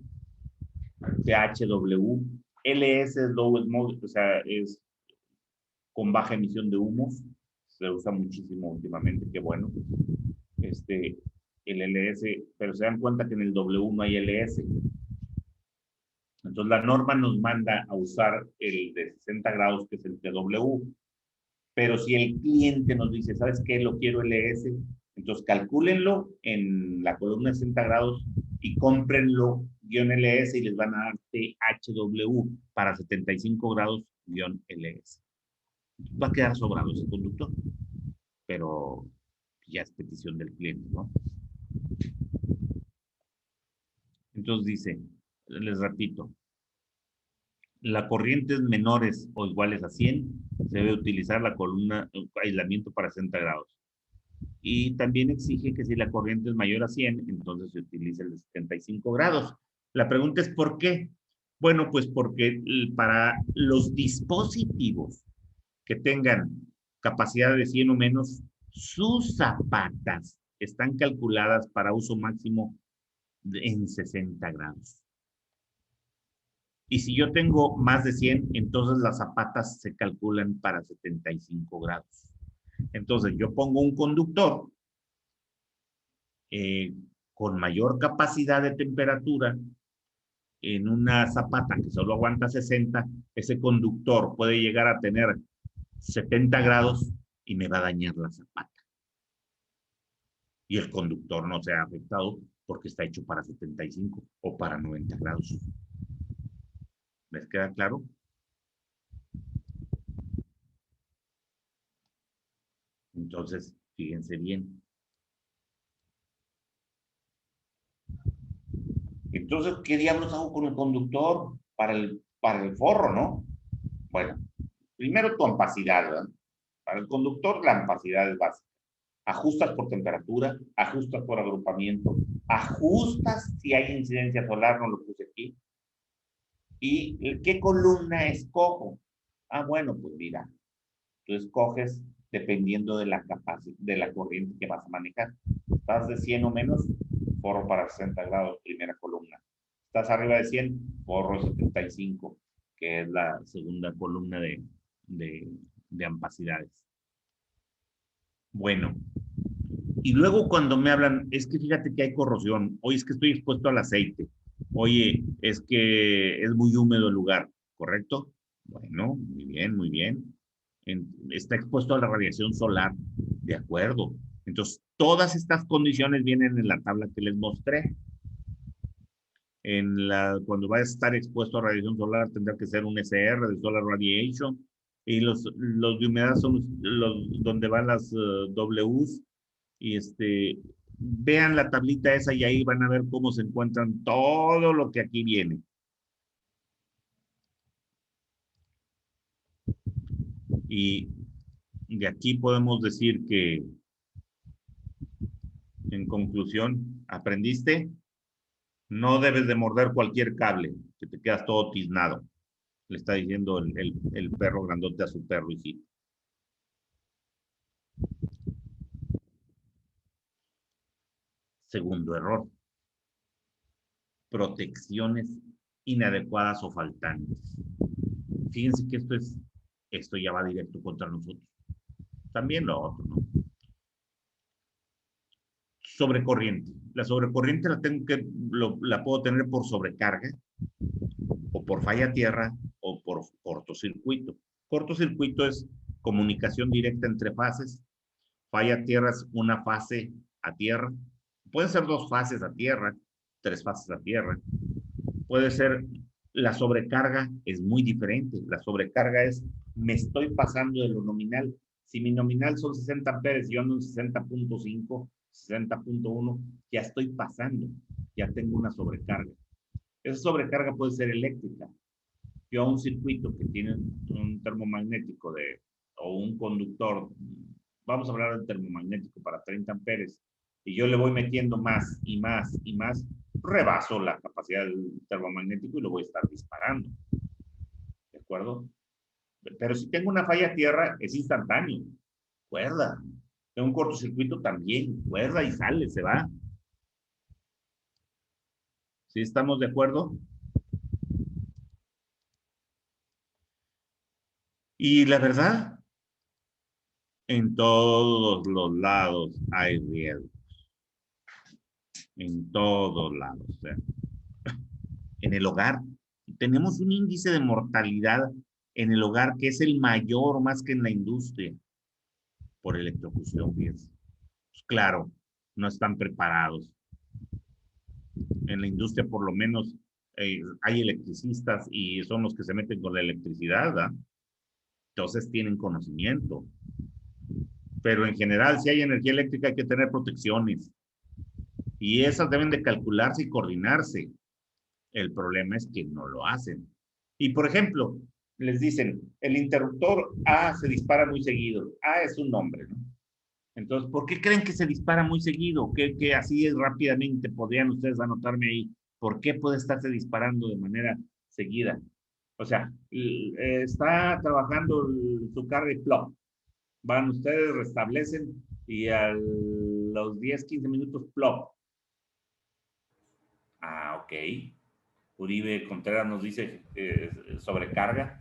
THW, LS es low smoke, o sea, es con baja emisión de humos, se usa muchísimo últimamente, qué bueno. El LS, pero se dan cuenta que en el W no hay LS. Entonces la norma nos manda a usar el de 60 grados, que es el TW. Pero si el cliente nos dice, ¿sabes qué? Lo quiero LS, entonces calcúlenlo en la columna de 60 grados y cómprenlo guión LS y les van a dar THW para 75 grados guión LS. Va a quedar sobrado ese conductor, pero ya es petición del cliente, ¿no? Entonces dice, les repito, las corrientes menores o iguales a 100, se debe utilizar la columna aislamiento para 60 grados. Y también exige que si la corriente es mayor a 100, entonces se utilice el de 75 grados. La pregunta es ¿por qué? Bueno, pues porque para los dispositivos que tengan capacidad de 100 o menos, sus zapatas están calculadas para uso máximo en 60 grados. Y si yo tengo más de 100, entonces las zapatas se calculan para 75 grados. Entonces yo pongo un conductor con mayor capacidad de temperatura en una zapata que solo aguanta 60, ese conductor puede llegar a tener 70 grados y me va a dañar la zapata. Y el conductor no se ha afectado porque está hecho para 75 o para 90 grados. ¿Les queda claro? Entonces, fíjense bien. Entonces, ¿qué diablos hago con el conductor para el forro, no? Bueno, primero tu ampacidad, ¿verdad? Para el conductor, la ampacidad es básica. Ajustas por temperatura, ajustas por agrupamiento, ajustas si hay incidencia solar, no lo puse aquí. ¿Y qué columna escojo? Ah, bueno, pues mira, tú escoges dependiendo de la capacidad, de la corriente que vas a manejar. Estás de 100 o menos, forro para 60 grados, primera columna. Estás arriba de 100, forro 75, que es la segunda columna de ampacidades. Bueno, y luego cuando me hablan, es que fíjate que hay corrosión, oye, es que estoy expuesto al aceite, oye, es que es muy húmedo el lugar, ¿correcto? Bueno, muy bien, muy bien. Está expuesto a la radiación solar, de acuerdo. Entonces, todas estas condiciones vienen en la tabla que les mostré. Cuando vayas a estar expuesto a radiación solar, tendrá que ser un SR de Solar Radiation. Y los de humedad son los donde van las Ws. Y vean la tablita esa y ahí van a ver cómo se encuentran todo lo que aquí viene. Y de aquí podemos decir que, en conclusión, ¿aprendiste? No debes de morder cualquier cable, que te quedas todo tiznado. Le está diciendo el perro grandote a su perro hijito. Segundo error. Protecciones inadecuadas o faltantes. Fíjense que esto ya va directo contra nosotros. También lo otro, ¿no? Sobrecorriente. La sobrecorriente la puedo tener por sobrecarga, o por falla tierra, o por cortocircuito. Cortocircuito es comunicación directa entre fases. Falla tierra es una fase a tierra. Pueden ser dos fases a tierra, tres fases a tierra. Puede ser, la sobrecarga es muy diferente. La sobrecarga es, me estoy pasando de lo nominal. Si mi nominal son 60 amperes y yo ando en 60.5, 60.1, ya estoy pasando, ya tengo una sobrecarga. Esa sobrecarga puede ser eléctrica. Yo a un circuito que tiene un termomagnético o un conductor, vamos a hablar del termomagnético para 30 amperes, y yo le voy metiendo más y más y más, rebaso la capacidad del termomagnético y lo voy a estar disparando. ¿De acuerdo? Pero si tengo una falla tierra, es instantáneo. Cuerda. Tengo un cortocircuito también. Cuerda y sale, se va. ¿Sí estamos de acuerdo? Y la verdad, en todos los lados hay riesgo. En todos lados. O sea, en el hogar. Tenemos un índice de mortalidad en el hogar que es el mayor más que en la industria por electrocución. Pues claro, no están preparados. En la industria por lo menos hay electricistas y son los que se meten con la electricidad, ¿verdad? Entonces tienen conocimiento. Pero en general, si hay energía eléctrica hay que tener protecciones. Y esas deben de calcularse y coordinarse. El problema es que no lo hacen. Y por ejemplo, les dicen, el interruptor A se dispara muy seguido. A es un nombre, ¿no? Entonces, ¿por qué creen que se dispara muy seguido? Que así es rápidamente, podrían ustedes anotarme ahí. ¿Por qué puede estarse disparando de manera seguida? O sea, está trabajando su carga y plop. Van ustedes, restablecen y a los 10, 15 minutos plop. Ah, ok. Uribe Contreras nos dice sobrecarga.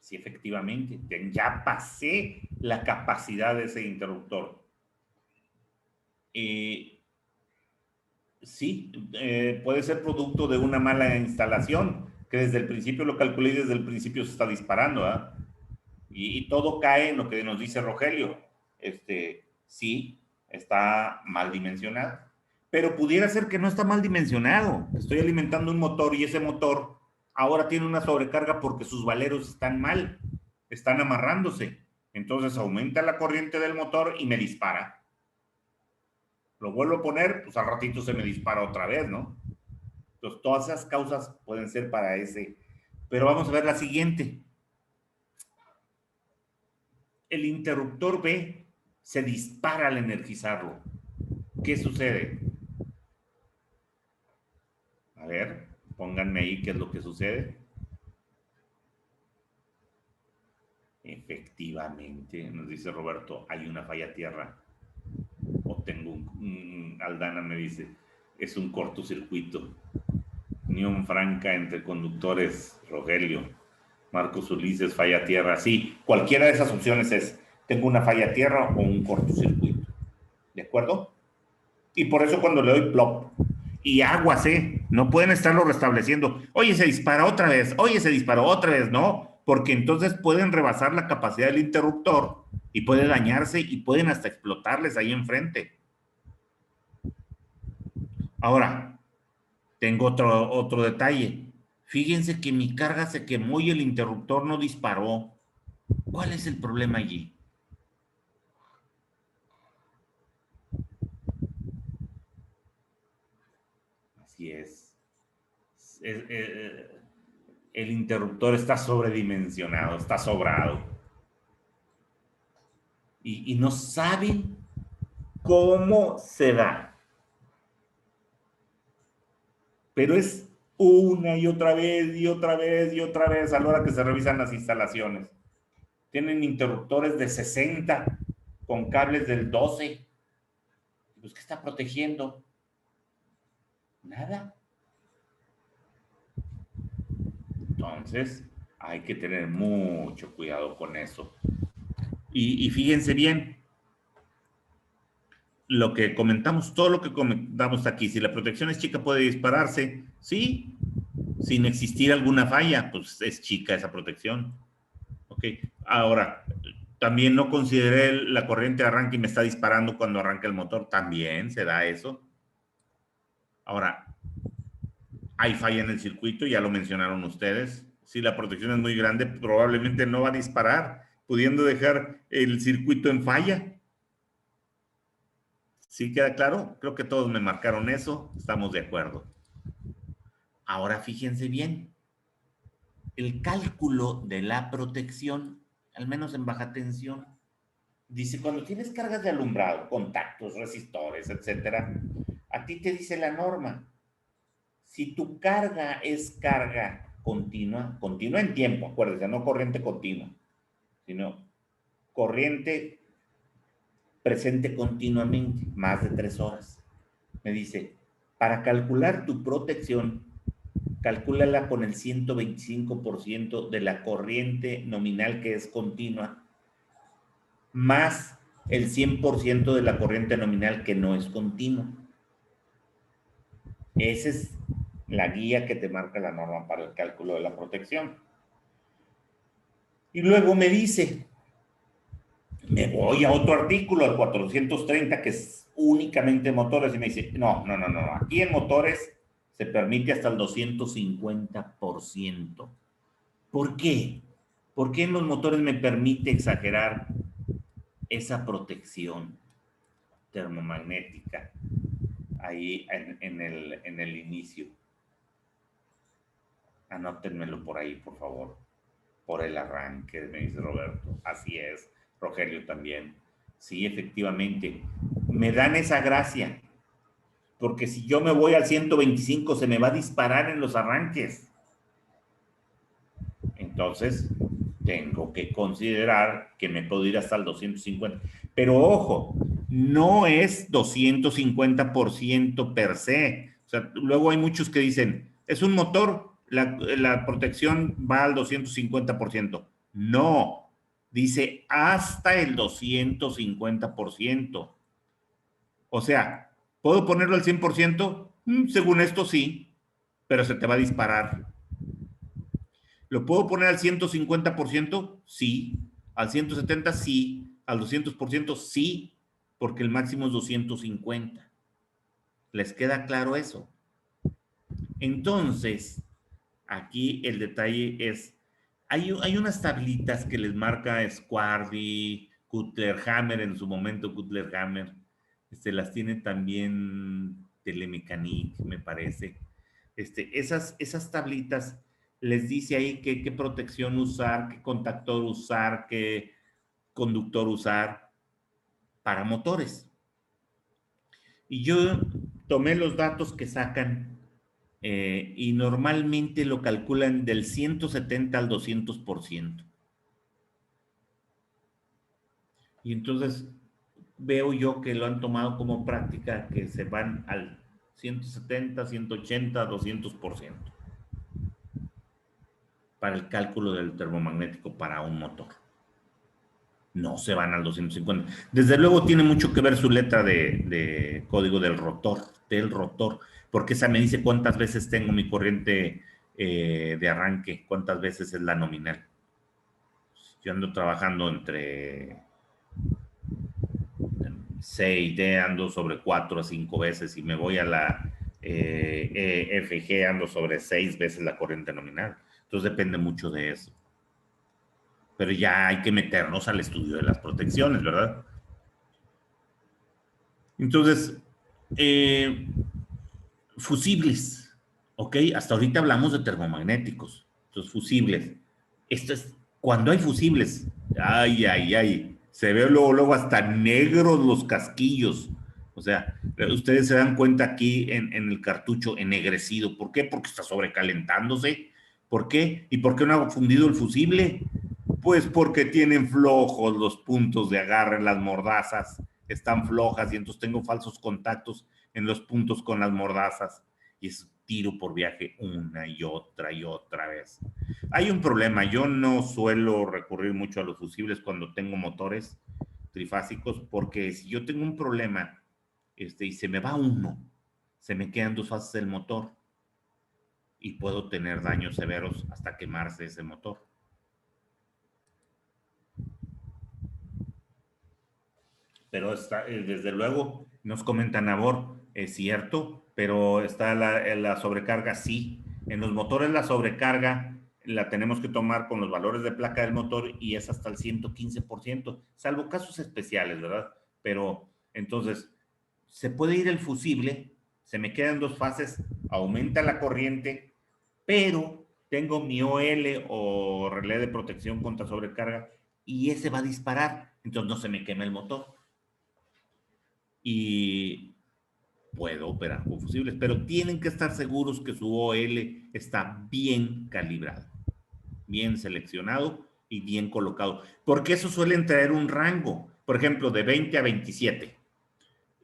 Sí, efectivamente, ya pasé la capacidad de ese interruptor. Sí, puede ser producto de una mala instalación, que desde el principio lo calculé y desde el principio se está disparando, ¿eh? Y todo cae en lo que nos dice Rogelio. Sí, está mal dimensionado. Pero pudiera ser que no está mal dimensionado. Estoy alimentando un motor y ese motor ahora tiene una sobrecarga porque sus valeros están mal, están amarrándose. Entonces aumenta la corriente del motor y me dispara. Lo vuelvo a poner, pues al ratito se me dispara otra vez, ¿no? Entonces todas esas causas pueden ser para ese. Pero vamos a ver la siguiente. El interruptor B se dispara al energizarlo. ¿Qué sucede? A ver, pónganme ahí qué es lo que sucede. Efectivamente, nos dice Roberto, hay una falla tierra. O tengo Aldana me dice, es un cortocircuito. Unión franca entre conductores, Rogelio. Marcos Ulises, falla tierra. Sí, cualquiera de esas opciones es, tengo una falla tierra o un cortocircuito. ¿De acuerdo? Y por eso cuando le doy plop, y aguas, no pueden estarlo restableciendo. Oye, se disparó otra vez, oye, se disparó otra vez, no, porque entonces pueden rebasar la capacidad del interruptor y puede dañarse y pueden hasta explotarles ahí enfrente. Ahora, tengo otro detalle. Fíjense que mi carga se quemó y el interruptor no disparó. ¿Cuál es el problema allí? Así es. El interruptor está sobredimensionado, está sobrado. Y no saben cómo se da. Pero es una y otra vez y otra vez y otra vez a la hora que se revisan las instalaciones. Tienen interruptores de 60 con cables del 12. Pues, ¿qué está protegiendo? Nada. Entonces, hay que tener mucho cuidado con eso. Y fíjense bien, lo que comentamos, todo lo que comentamos aquí, si la protección es chica puede dispararse, sí, sin existir alguna falla, pues es chica esa protección. Ok, ahora, también no consideré la corriente de arranque y me está disparando cuando arranca el motor, también se da eso. Ahora, hay falla en el circuito, ya lo mencionaron ustedes. Si la protección es muy grande, probablemente no va a disparar, pudiendo dejar el circuito en falla. ¿Sí queda claro? Creo que todos me marcaron eso, estamos de acuerdo. Ahora fíjense bien, el cálculo de la protección, al menos en baja tensión, dice cuando tienes cargas de alumbrado, contactos, resistores, etcétera, a ti te dice la norma. Si tu carga es carga continua, continua en tiempo, acuérdense, no corriente continua, sino corriente presente continuamente, más de 3 horas. Me dice, para calcular tu protección, calcúlala con el 125% de la corriente nominal que es continua, más el 100% de la corriente nominal que no es continua. Esa es la guía que te marca la norma para el cálculo de la protección. Y luego me dice, me voy a otro artículo, al 430, que es únicamente motores, y me dice, no, aquí en motores se permite hasta el 250%. ¿Por qué? ¿Por qué en los motores me permite exagerar esa protección termomagnética ahí en el inicio? Anótenmelo por ahí, por favor. Por el arranque, me dice Roberto. Así es. Rogelio también. Sí, efectivamente. Me dan esa gracia. Porque si yo me voy al 125, se me va a disparar en los arranques. Entonces, tengo que considerar que me puedo ir hasta el 250. Pero ojo, no es 250% per se. O sea, luego hay muchos que dicen, es un motor, la protección va al 250%. No, dice hasta el 250%. O sea, ¿puedo ponerlo al 100%? Según esto sí, pero se te va a disparar. ¿Lo puedo poner al 150%? Sí. ¿Al 170%? Sí. ¿Al 200%? Sí, porque el máximo es 250. ¿Les queda claro eso? Entonces, aquí el detalle es, hay unas tablitas que les marca Squardi, Cutler-Hammer, en su momento Cutler-Hammer, las tiene también Telemecanique, me parece. Esas tablitas les dice ahí qué protección usar, qué contactor usar, qué conductor usar para motores. Y yo tomé los datos que sacan y normalmente lo calculan del 170 al 200%. Y entonces veo yo que lo han tomado como práctica, que se van al 170, 180, 200% para el cálculo del termomagnético para un motor. No se van al 250. Desde luego tiene mucho que ver su letra de código del rotor, porque esa me dice cuántas veces tengo mi corriente de arranque, cuántas veces es la nominal. Yo ando trabajando entre 6D, ando sobre 4 a 5 veces, y me voy a la FG, ando sobre 6 veces la corriente nominal. Entonces depende mucho de eso. Pero ya hay que meternos al estudio de las protecciones, ¿verdad? Entonces, fusibles, ¿ok? Hasta ahorita hablamos de termomagnéticos. Entonces, fusibles. Esto es, cuando hay fusibles, ay, se ve luego hasta negros los casquillos. O sea, ustedes se dan cuenta aquí en el cartucho ennegrecido. ¿Por qué? Porque está sobrecalentándose. ¿Por qué? ¿Y por qué no ha fundido el fusible? Pues porque tienen flojos los puntos de agarre, las mordazas están flojas, y entonces tengo falsos contactos en los puntos con las mordazas, y es tiro por viaje una y otra vez. Hay un problema, yo no suelo recurrir mucho a los fusibles cuando tengo motores trifásicos, porque si yo tengo un problema y se me va uno, se me quedan 2 fases del motor y puedo tener daños severos hasta quemarse ese motor. Pero está, desde luego, nos comenta Nabor, es cierto, pero está la sobrecarga, sí. En los motores la sobrecarga la tenemos que tomar con los valores de placa del motor y es hasta el 115%, salvo casos especiales, ¿verdad? Pero entonces, se puede ir el fusible, se me quedan 2 fases, aumenta la corriente, pero tengo mi OL o relé de protección contra sobrecarga y ese va a disparar, entonces no se me quema el motor. Y puedo operar con fusibles, pero tienen que estar seguros que su OL está bien calibrado, bien seleccionado y bien colocado, porque eso suelen traer un rango, por ejemplo, de 20 a 27,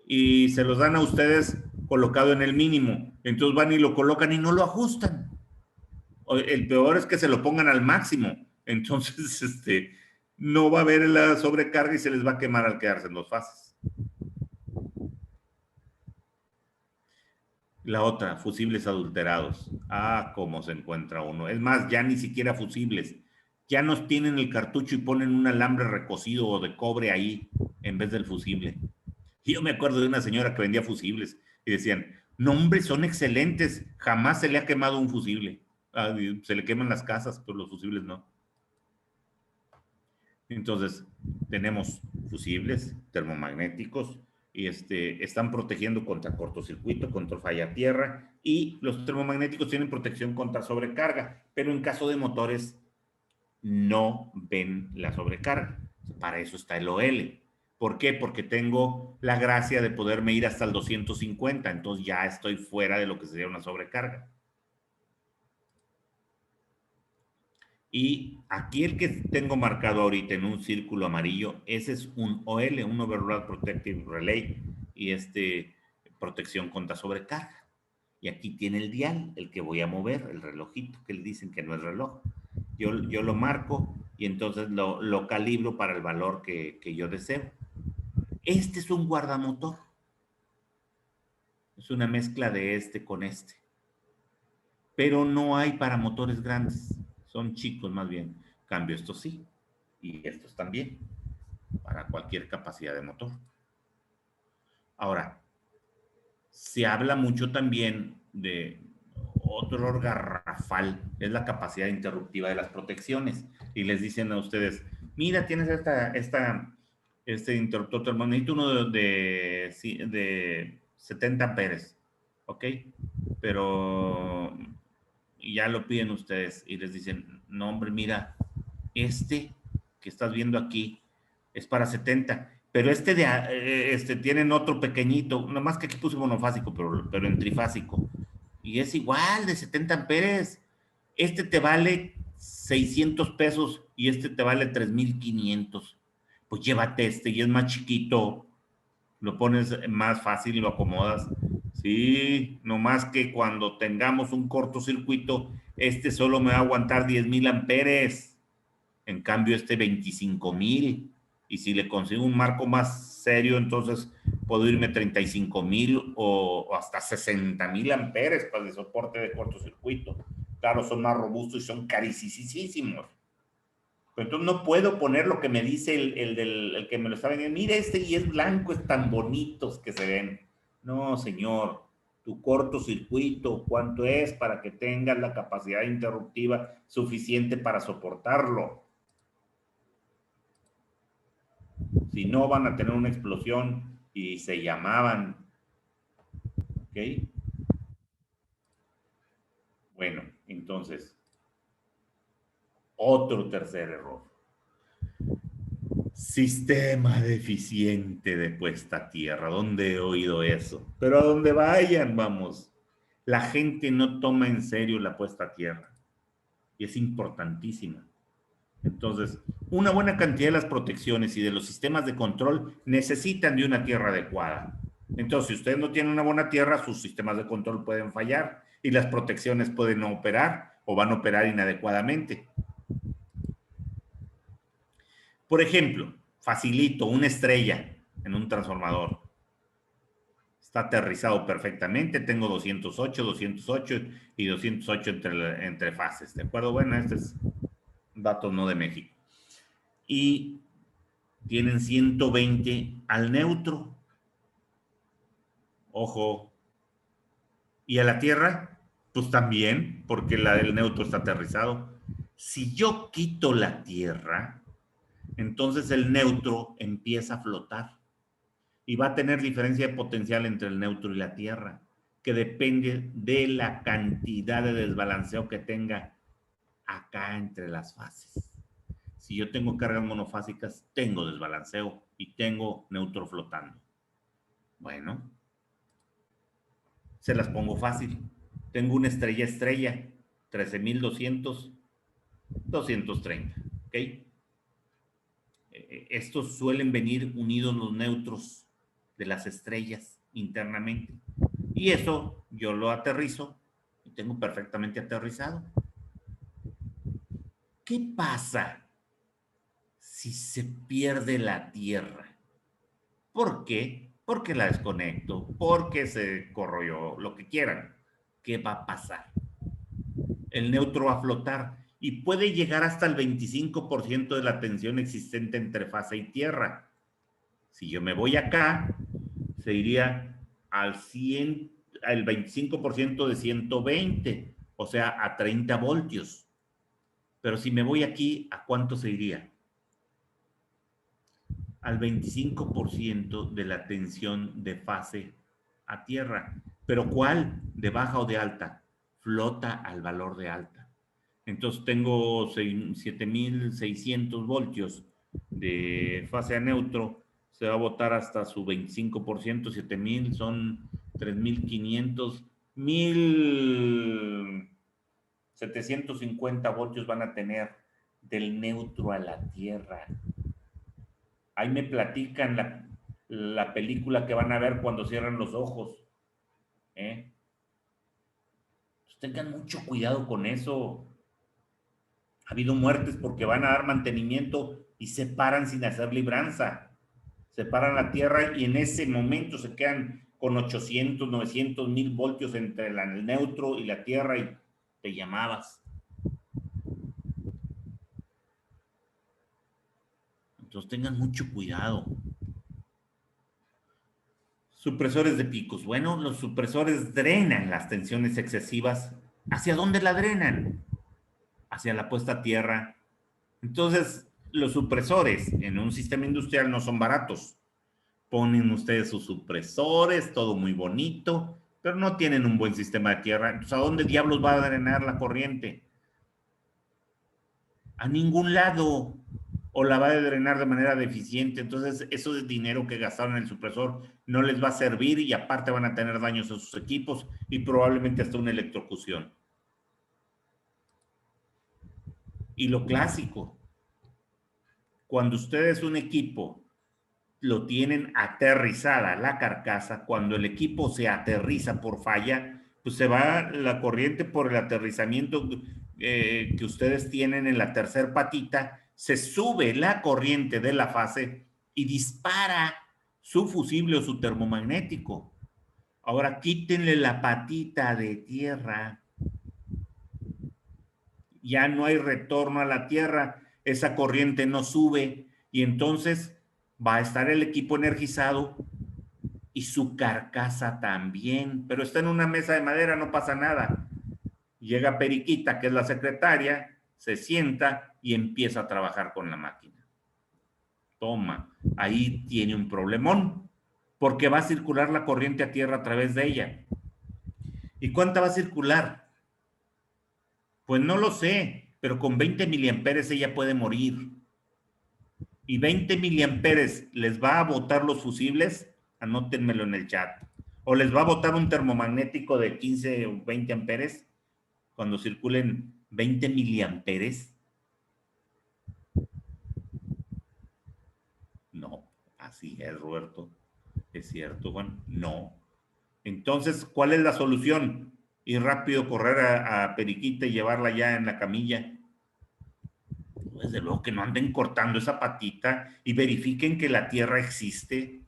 y se los dan a ustedes colocado en el mínimo, entonces van y lo colocan y no lo ajustan. El peor es que se lo pongan al máximo, entonces no va a haber la sobrecarga y se les va a quemar al quedarse en 2 fases. La otra, fusibles adulterados. Ah, cómo se encuentra uno. Es más, ya ni siquiera fusibles. Ya nos tienen el cartucho y ponen un alambre recocido o de cobre ahí en vez del fusible. Y yo me acuerdo de una señora que vendía fusibles y decían, no hombre, son excelentes. Jamás se le ha quemado un fusible. Ah, se le queman las casas, pero los fusibles no. Entonces, tenemos fusibles termomagnéticos y están protegiendo contra cortocircuito, contra falla tierra, y los termomagnéticos tienen protección contra sobrecarga, pero en caso de motores no ven la sobrecarga. Para eso está el OL. ¿Por qué? Porque tengo la gracia de poderme ir hasta el 250, entonces ya estoy fuera de lo que sería una sobrecarga. Y aquí el que tengo marcado ahorita en un círculo amarillo, ese es un OL, un Overload Protective Relay, y protección contra sobrecarga. Y aquí tiene el dial, el que voy a mover, el relojito, que le dicen que no es reloj. Yo lo marco y entonces lo calibro para el valor que yo deseo. Este es un guardamotor. Es una mezcla de con este. Pero no hay para motores grandes. Son chicos más bien. Cambio estos sí. Y estos también. Para cualquier capacidad de motor. Ahora, se habla mucho también de otro error garrafal, es la capacidad interruptiva de las protecciones. Y les dicen a ustedes, mira, tienes este interruptor termomagnético, uno de 70 amperes, ¿ok? Pero ya lo piden ustedes y les dicen, no hombre, mira, que estás viendo aquí es para 70, pero tienen otro pequeñito, nomás que aquí puse monofásico, pero en trifásico, y es igual de 70 amperes. Este te vale 600 pesos y este te vale 3,500. Pues llévate y es más chiquito, lo pones más fácil y lo acomodas. Sí, nomás que cuando tengamos un cortocircuito, solo me va a aguantar 10,000 amperes. En cambio, 25,000. Y si le consigo un marco más serio, entonces puedo irme 35,000 o hasta 60,000 amperes para el soporte de cortocircuito. Claro, son más robustos y son carísimos. Pero entonces no puedo poner lo que me dice el que me lo está vendiendo. Mira, y es blanco, es tan bonitos que se ven. No, señor, tu cortocircuito, ¿cuánto es para que tengas la capacidad interruptiva suficiente para soportarlo? Si no, van a tener una explosión y se llamaban. ¿Ok? Bueno, entonces, otro tercer error. Sistema deficiente de puesta a tierra. ¿Dónde he oído eso? Pero a donde vayan, vamos. La gente no toma en serio la puesta a tierra. Y es importantísima. Entonces, una buena cantidad de las protecciones y de los sistemas de control necesitan de una tierra adecuada. Entonces, si ustedes no tienen una buena tierra, sus sistemas de control pueden fallar y las protecciones pueden no operar o van a operar inadecuadamente. Por ejemplo, facilito una estrella en un transformador. Está aterrizado perfectamente. Tengo 208, 208 y 208 entre fases. ¿De acuerdo? Bueno, este es datos no de México. Y tienen 120 al neutro. Ojo. Y a la Tierra, pues también, porque el neutro está aterrizado. Si yo quito la Tierra, entonces el neutro empieza a flotar y va a tener diferencia de potencial entre el neutro y la Tierra, que depende de la cantidad de desbalanceo que tenga acá entre las fases. Si yo tengo cargas monofásicas, tengo desbalanceo y tengo neutro flotando. Bueno, se las pongo fácil. Tengo una estrella, 13,200, 230, ¿ok? Estos suelen venir unidos los neutros de las estrellas internamente. Y eso yo lo aterrizo y tengo perfectamente aterrizado. ¿Qué pasa si se pierde la Tierra? ¿Por qué? Porque la desconecto, porque se corroyó, lo que quieran. ¿Qué va a pasar? El neutro va a flotar y puede llegar hasta el 25% de la tensión existente entre fase y Tierra. Si yo me voy acá, se iría al 100, al 25% de 120, o sea, a 30 voltios. Pero si me voy aquí, ¿a cuánto se iría? Al 25% de la tensión de fase a Tierra. ¿Pero cuál? ¿De baja o de alta? Flota al valor de alta. Entonces tengo 7,600 voltios de fase a neutro, se va a botar hasta su 25%, 7,000 son 3,500, 1,750 voltios van a tener del neutro a la Tierra. Ahí me platican la película que van a ver cuando cierran los ojos. Pues tengan mucho cuidado con eso. Ha habido muertes porque van a dar mantenimiento y se paran sin hacer libranza. Se paran la Tierra y en ese momento se quedan con 800, 900, 1,000 voltios entre el neutro y la Tierra y te llamabas. Entonces tengan mucho cuidado. Supresores de picos. Bueno, los supresores drenan las tensiones excesivas. ¿Hacia dónde la drenan? Hacia la puesta a tierra. Entonces, los supresores en un sistema industrial no son baratos. Ponen ustedes sus supresores, todo muy bonito, pero no tienen un buen sistema de tierra. Entonces, ¿a dónde diablos va a drenar la corriente? A ningún lado. O la va a drenar de manera deficiente. Entonces, eso es dinero que gastaron en el supresor, no les va a servir y aparte van a tener daños a sus equipos y probablemente hasta una electrocución. Y lo clásico, cuando ustedes un equipo lo tienen aterrizada la carcasa, cuando el equipo se aterriza por falla, pues se va la corriente por el aterrizamiento que ustedes tienen en la tercer patita, se sube la corriente de la fase y dispara su fusible o su termomagnético. Ahora quítenle la patita de tierra. Ya no hay retorno a la tierra, esa corriente no sube y entonces va a estar el equipo energizado y su carcasa también, pero está en una mesa de madera, no pasa nada. Llega Periquita, que es la secretaria, se sienta y empieza a trabajar con la máquina. Toma, ahí tiene un problemón, porque va a circular la corriente a tierra a través de ella. ¿Y cuánta va a circular? Pues no lo sé, pero con 20 miliamperes ella puede morir. Y 20 miliamperes les va a botar los fusibles, anótenmelo en el chat. O les va a botar un termomagnético de 15 o 20 amperes cuando circulen 20 miliamperes. No, así es, Roberto. Es cierto, bueno, no. Entonces, ¿cuál es la solución? Ir rápido, correr a Periquita y llevarla ya en la camilla. Desde luego que no anden cortando esa patita y verifiquen que la tierra existe.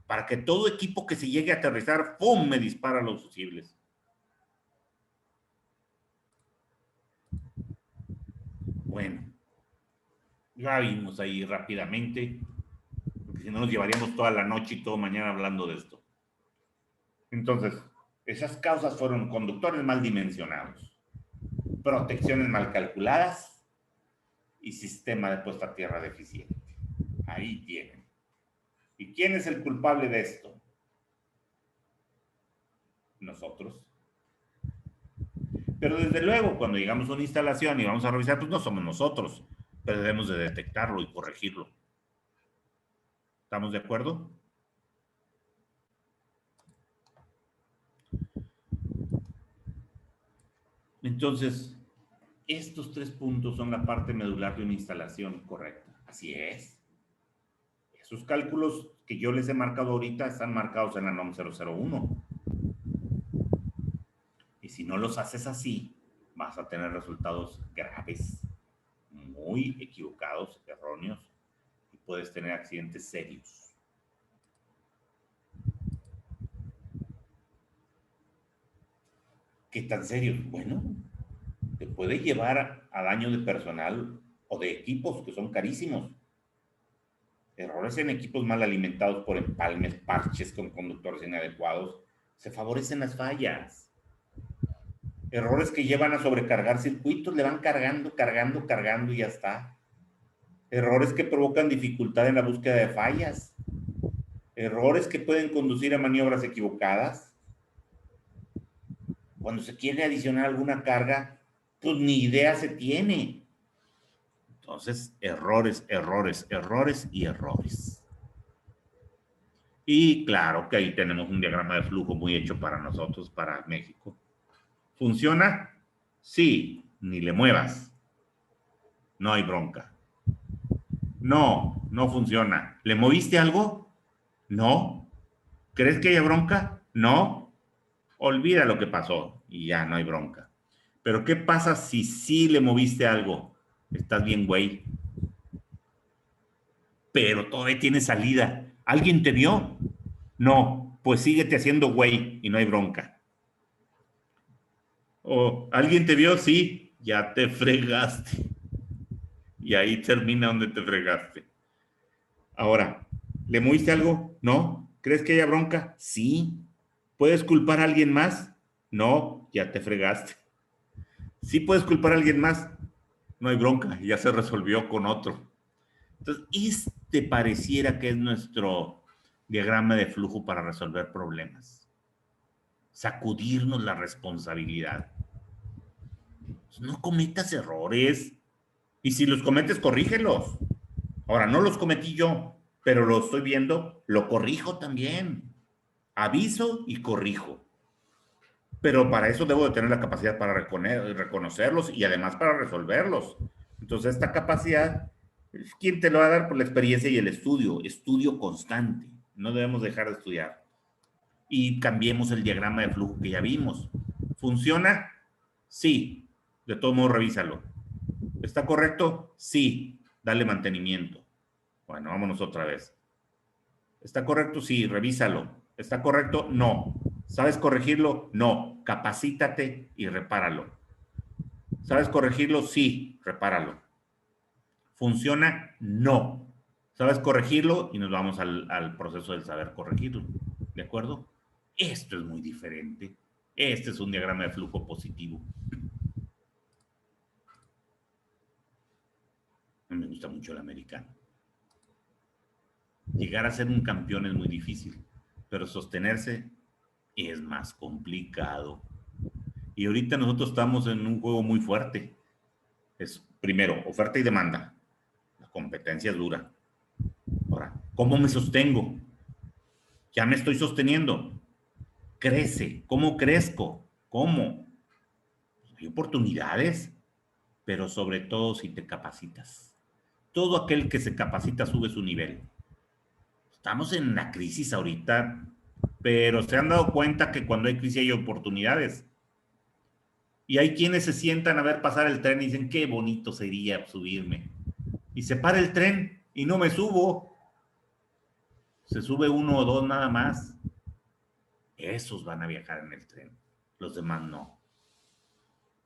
para que todo equipo que se llegue a aterrizar, ¡pum!, me dispara los fusibles. Bueno, ya vimos ahí rápidamente, porque si no nos llevaríamos toda la noche y todo mañana hablando de esto. Entonces, esas causas fueron conductores mal dimensionados, protecciones mal calculadas y sistema de puesta a tierra deficiente. Ahí tienen. ¿Y quién es el culpable de esto? Nosotros. Pero desde luego, cuando llegamos a una instalación y vamos a revisar, pues no somos nosotros, pero debemos de detectarlo y corregirlo. ¿Estamos de acuerdo? Entonces, estos 3 puntos son la parte medular de una instalación correcta. Así es. Esos cálculos que yo les he marcado ahorita están marcados en la NOM 001. Y si no los haces así, vas a tener resultados graves, muy equivocados, erróneos, y puedes tener accidentes serios. ¿Qué tan serios? Bueno, te puede llevar a daño de personal o de equipos que son carísimos. Errores en equipos mal alimentados por empalmes, parches con conductores inadecuados, se favorecen las fallas. Errores que llevan a sobrecargar circuitos, le van cargando, cargando, cargando y ya está. Errores que provocan dificultad en la búsqueda de fallas. Errores que pueden conducir a maniobras equivocadas. Cuando se quiere adicionar alguna carga, pues ni idea se tiene. Entonces, errores, errores, errores y errores. Y claro que ahí tenemos un diagrama de flujo muy hecho para nosotros, para México. ¿Funciona? Sí, ni le muevas. No hay bronca. No, no funciona. ¿Le moviste algo? No. ¿Crees que haya bronca? No. Olvida lo que pasó y ya no hay bronca. Pero ¿qué pasa si sí le moviste algo? Estás bien, güey. Pero todavía tiene salida. ¿Alguien te vio? No. Pues síguete haciendo güey y no hay bronca. ¿O alguien te vio? Sí. Ya te fregaste. Y ahí termina donde te fregaste. Ahora, ¿le moviste algo? No. ¿Crees que haya bronca? Sí. ¿Puedes culpar a alguien más? No, ya te fregaste. ¿Sí puedes culpar a alguien más? No hay bronca, ya se resolvió con otro. Entonces, este pareciera que es nuestro diagrama de flujo para resolver problemas. Sacudirnos la responsabilidad. No cometas errores. Y si los cometes, corrígelos. Ahora, no los cometí yo, pero lo estoy viendo, lo corrijo también. Aviso y corrijo. Pero para eso debo de tener la capacidad para reconocerlos y además para resolverlos. Entonces, esta capacidad, ¿quién te lo va a dar? Por la experiencia y el estudio constante. No debemos dejar de estudiar. Y cambiemos el diagrama de flujo que ya vimos. ¿Funciona? Sí. De todo modo, revísalo. ¿Está correcto? Sí. Dale mantenimiento. Bueno, vámonos otra vez. ¿Está correcto? Sí. Revísalo. ¿Está correcto? No. ¿Sabes corregirlo? No. Capacítate y repáralo. ¿Sabes corregirlo? Sí. Repáralo. ¿Funciona? No. ¿Sabes corregirlo? Y nos vamos al proceso del saber corregirlo. ¿De acuerdo? Esto es muy diferente. Este es un diagrama de flujo positivo. Me gusta mucho el americano. Llegar a ser un campeón es muy difícil, pero sostenerse es más complicado. Y ahorita nosotros estamos en un juego muy fuerte. Es primero, oferta y demanda. La competencia es dura. Ahora, ¿cómo me sostengo? Ya me estoy sosteniendo. Crece. ¿Cómo crezco? ¿Cómo? Hay oportunidades, pero sobre todo si te capacitas. Todo aquel que se capacita sube su nivel. Estamos en una crisis ahorita, pero se han dado cuenta que cuando hay crisis hay oportunidades. Y hay quienes se sientan a ver pasar el tren y dicen, qué bonito sería subirme. Y se para el tren y no me subo. se sube uno o dos nada más. Esos van a viajar en el tren, los demás no.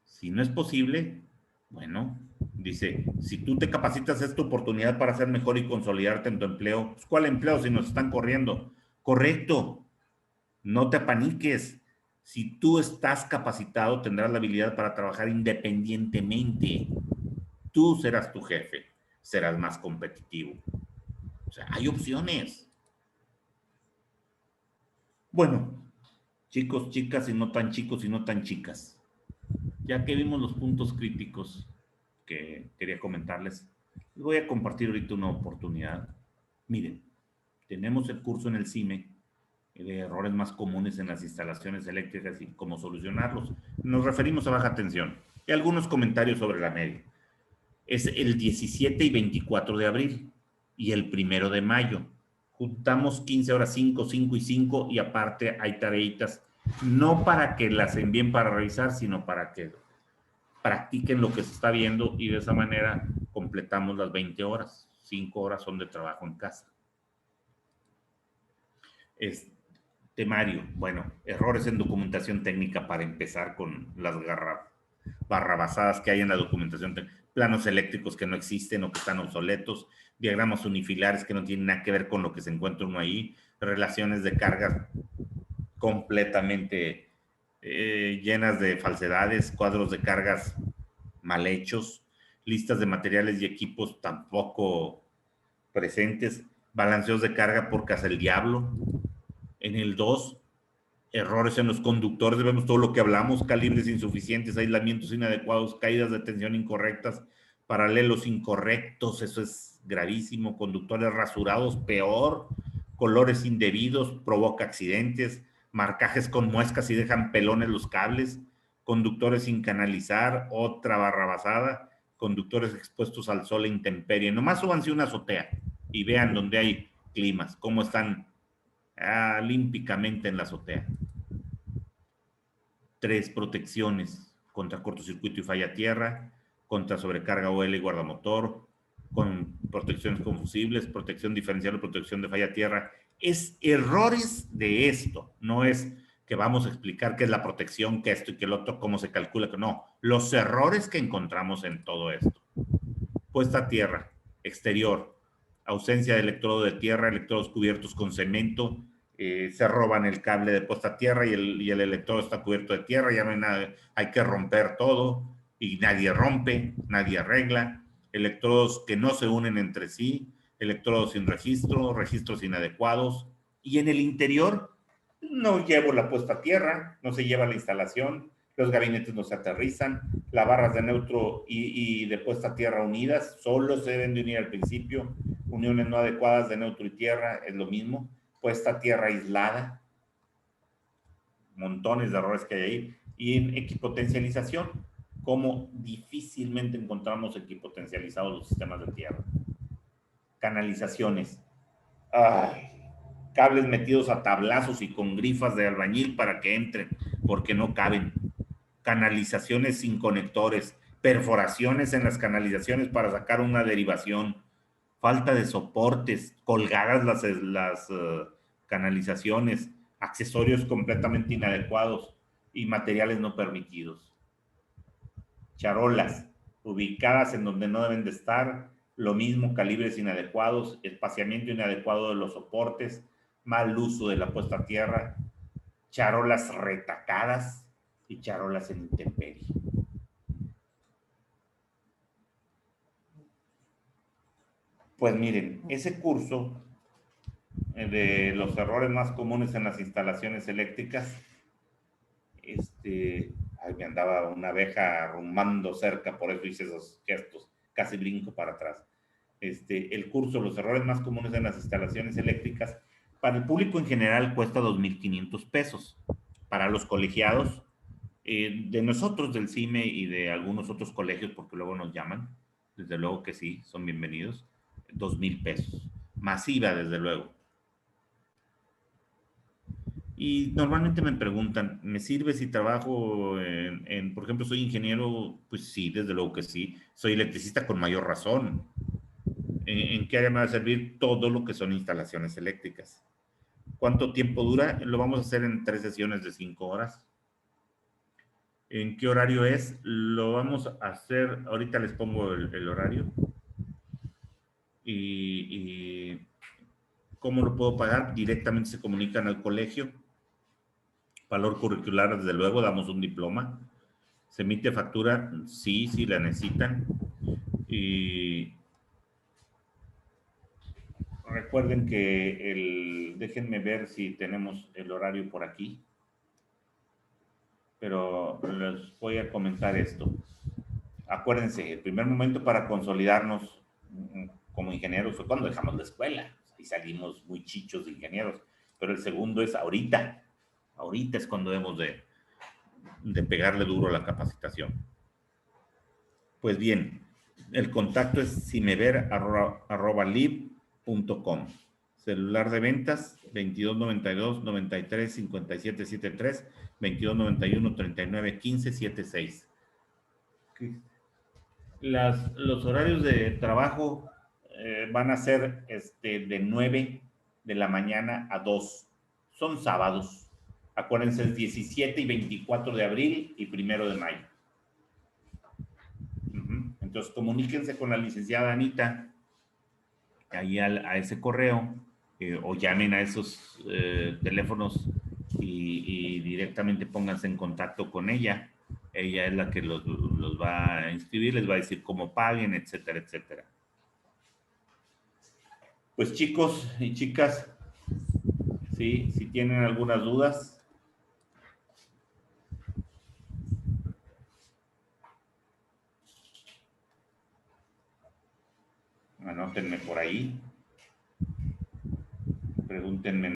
Si no es posible, bueno, dice, si tú te capacitas es tu oportunidad para ser mejor y consolidarte en tu empleo. Pues, ¿cuál empleo si nos están corriendo? Correcto, no te apaniques. Si tú estás capacitado, tendrás la habilidad para trabajar independientemente. Tú serás tu jefe, serás más competitivo. O sea, hay opciones. Bueno, chicos, chicas y no tan chicos y no tan chicas. Ya que vimos los puntos críticos que quería comentarles, les voy a compartir ahorita una oportunidad. Miren, tenemos el curso en el CIME de errores más comunes en las instalaciones eléctricas y cómo solucionarlos. Nos referimos a baja tensión y algunos comentarios sobre la media. Es el 17 y 24 de abril y el 1 de mayo. Juntamos 15 horas 5, 5 y 5 y aparte hay tareitas, no para que las envíen para revisar, sino para que practiquen lo que se está viendo y de esa manera completamos las 20 horas. 5 horas son de trabajo en casa. Temario, bueno, errores en documentación técnica para empezar con las barrabasadas que hay en la documentación técnica. Planos eléctricos que no existen o que están obsoletos, diagramas unifilares que no tienen nada que ver con lo que se encuentra uno ahí, relaciones de cargas completamente llenas de falsedades, cuadros de cargas mal hechos, listas de materiales y equipos tampoco presentes, balanceos de carga por casa del diablo. En el 2, errores en los conductores, vemos todo lo que hablamos, calibres insuficientes, aislamientos inadecuados, caídas de tensión incorrectas, paralelos incorrectos, eso es gravísimo, conductores rasurados, peor, colores indebidos, provoca accidentes, marcajes con muescas y dejan pelones los cables, conductores sin canalizar, otra barrabasada, conductores expuestos al sol e intemperie. Nomás súbanse una azotea y vean donde hay climas, cómo están límpicamente en la azotea. 3, protecciones contra cortocircuito y falla tierra, contra sobrecarga OL y guardamotor, con protecciones confusibles, protección diferencial o protección de falla tierra. Es errores de esto, no es que vamos a explicar qué es la protección, qué esto y qué el otro, cómo se calcula, que no, los errores que encontramos en todo esto. Puesta a tierra, exterior, ausencia de electrodo de tierra, electrodos cubiertos con cemento, se roban el cable de puesta a tierra y el electrodo está cubierto de tierra, ya no hay nada, hay que romper todo y nadie rompe, nadie arregla, electrodos que no se unen entre sí, electrodos sin registro, registros inadecuados, y en el interior no llevo la puesta a tierra, no se lleva la instalación, los gabinetes no se aterrizan, las barras de neutro y de puesta a tierra unidas solo se deben de unir al principio, uniones no adecuadas de neutro y tierra es lo mismo, puesta a tierra aislada, montones de errores que hay ahí, y en equipotencialización, como difícilmente encontramos equipotencializados los sistemas de tierra. Canalizaciones. Ay, cables metidos a tablazos y con grifas de albañil para que entren, porque no caben. Canalizaciones sin conectores, perforaciones en las canalizaciones para sacar una derivación, falta de soportes, colgadas las canalizaciones, accesorios completamente inadecuados y materiales no permitidos. Charolas, ubicadas en donde no deben de estar, lo mismo, calibres inadecuados, espaciamiento inadecuado de los soportes, mal uso de la puesta a tierra, charolas retacadas y charolas en intemperie. Pues miren, ese curso de los errores más comunes en las instalaciones eléctricas, ay, me andaba una abeja arrumbando cerca, por eso hice esos gestos, casi brinco para atrás. El curso, los errores más comunes en las instalaciones eléctricas, para el público en general cuesta 2,500 pesos. Para los colegiados, de nosotros del CIME y de algunos otros colegios, porque luego nos llaman, desde luego que sí, son bienvenidos, 2,000 pesos. Masiva, desde luego. Y normalmente me preguntan, ¿me sirve si trabajo por ejemplo, soy ingeniero? Pues sí, desde luego que sí. Soy electricista con mayor razón. ¿En qué área me va a servir? Todo lo que son instalaciones eléctricas. ¿Cuánto tiempo dura? Lo vamos a hacer en 3 sesiones de 5 horas. ¿En qué horario es? Lo vamos a hacer, ahorita les pongo el horario. Y ¿cómo lo puedo pagar? Directamente se comunican al colegio. Valor curricular, desde luego, damos un diploma. ¿Se emite factura? Sí, sí la necesitan. Y recuerden que déjenme ver si tenemos el horario por aquí. Pero les voy a comentar esto. Acuérdense, el primer momento para consolidarnos como ingenieros fue cuando dejamos la escuela y salimos muy chichos de ingenieros. Pero el segundo es ahorita. Ahorita es cuando debemos de pegarle duro a la capacitación. Pues bien, el contacto es simever@lib.com. Celular de ventas 2292 93 57 73 2291 39 15 76. Los horarios de trabajo van a ser de 9 de la mañana a 2. Son sábados. Acuérdense, el 17 y 24 de abril y 1 de mayo. Entonces, comuníquense con la licenciada Anita ahí a ese correo o llamen a esos teléfonos y directamente pónganse en contacto con ella. Ella es la que los va a inscribir, les va a decir cómo paguen, etcétera, etcétera. Pues chicos y chicas, ¿sí? Si tienen algunas dudas. Anótenme por ahí. Pregúntenme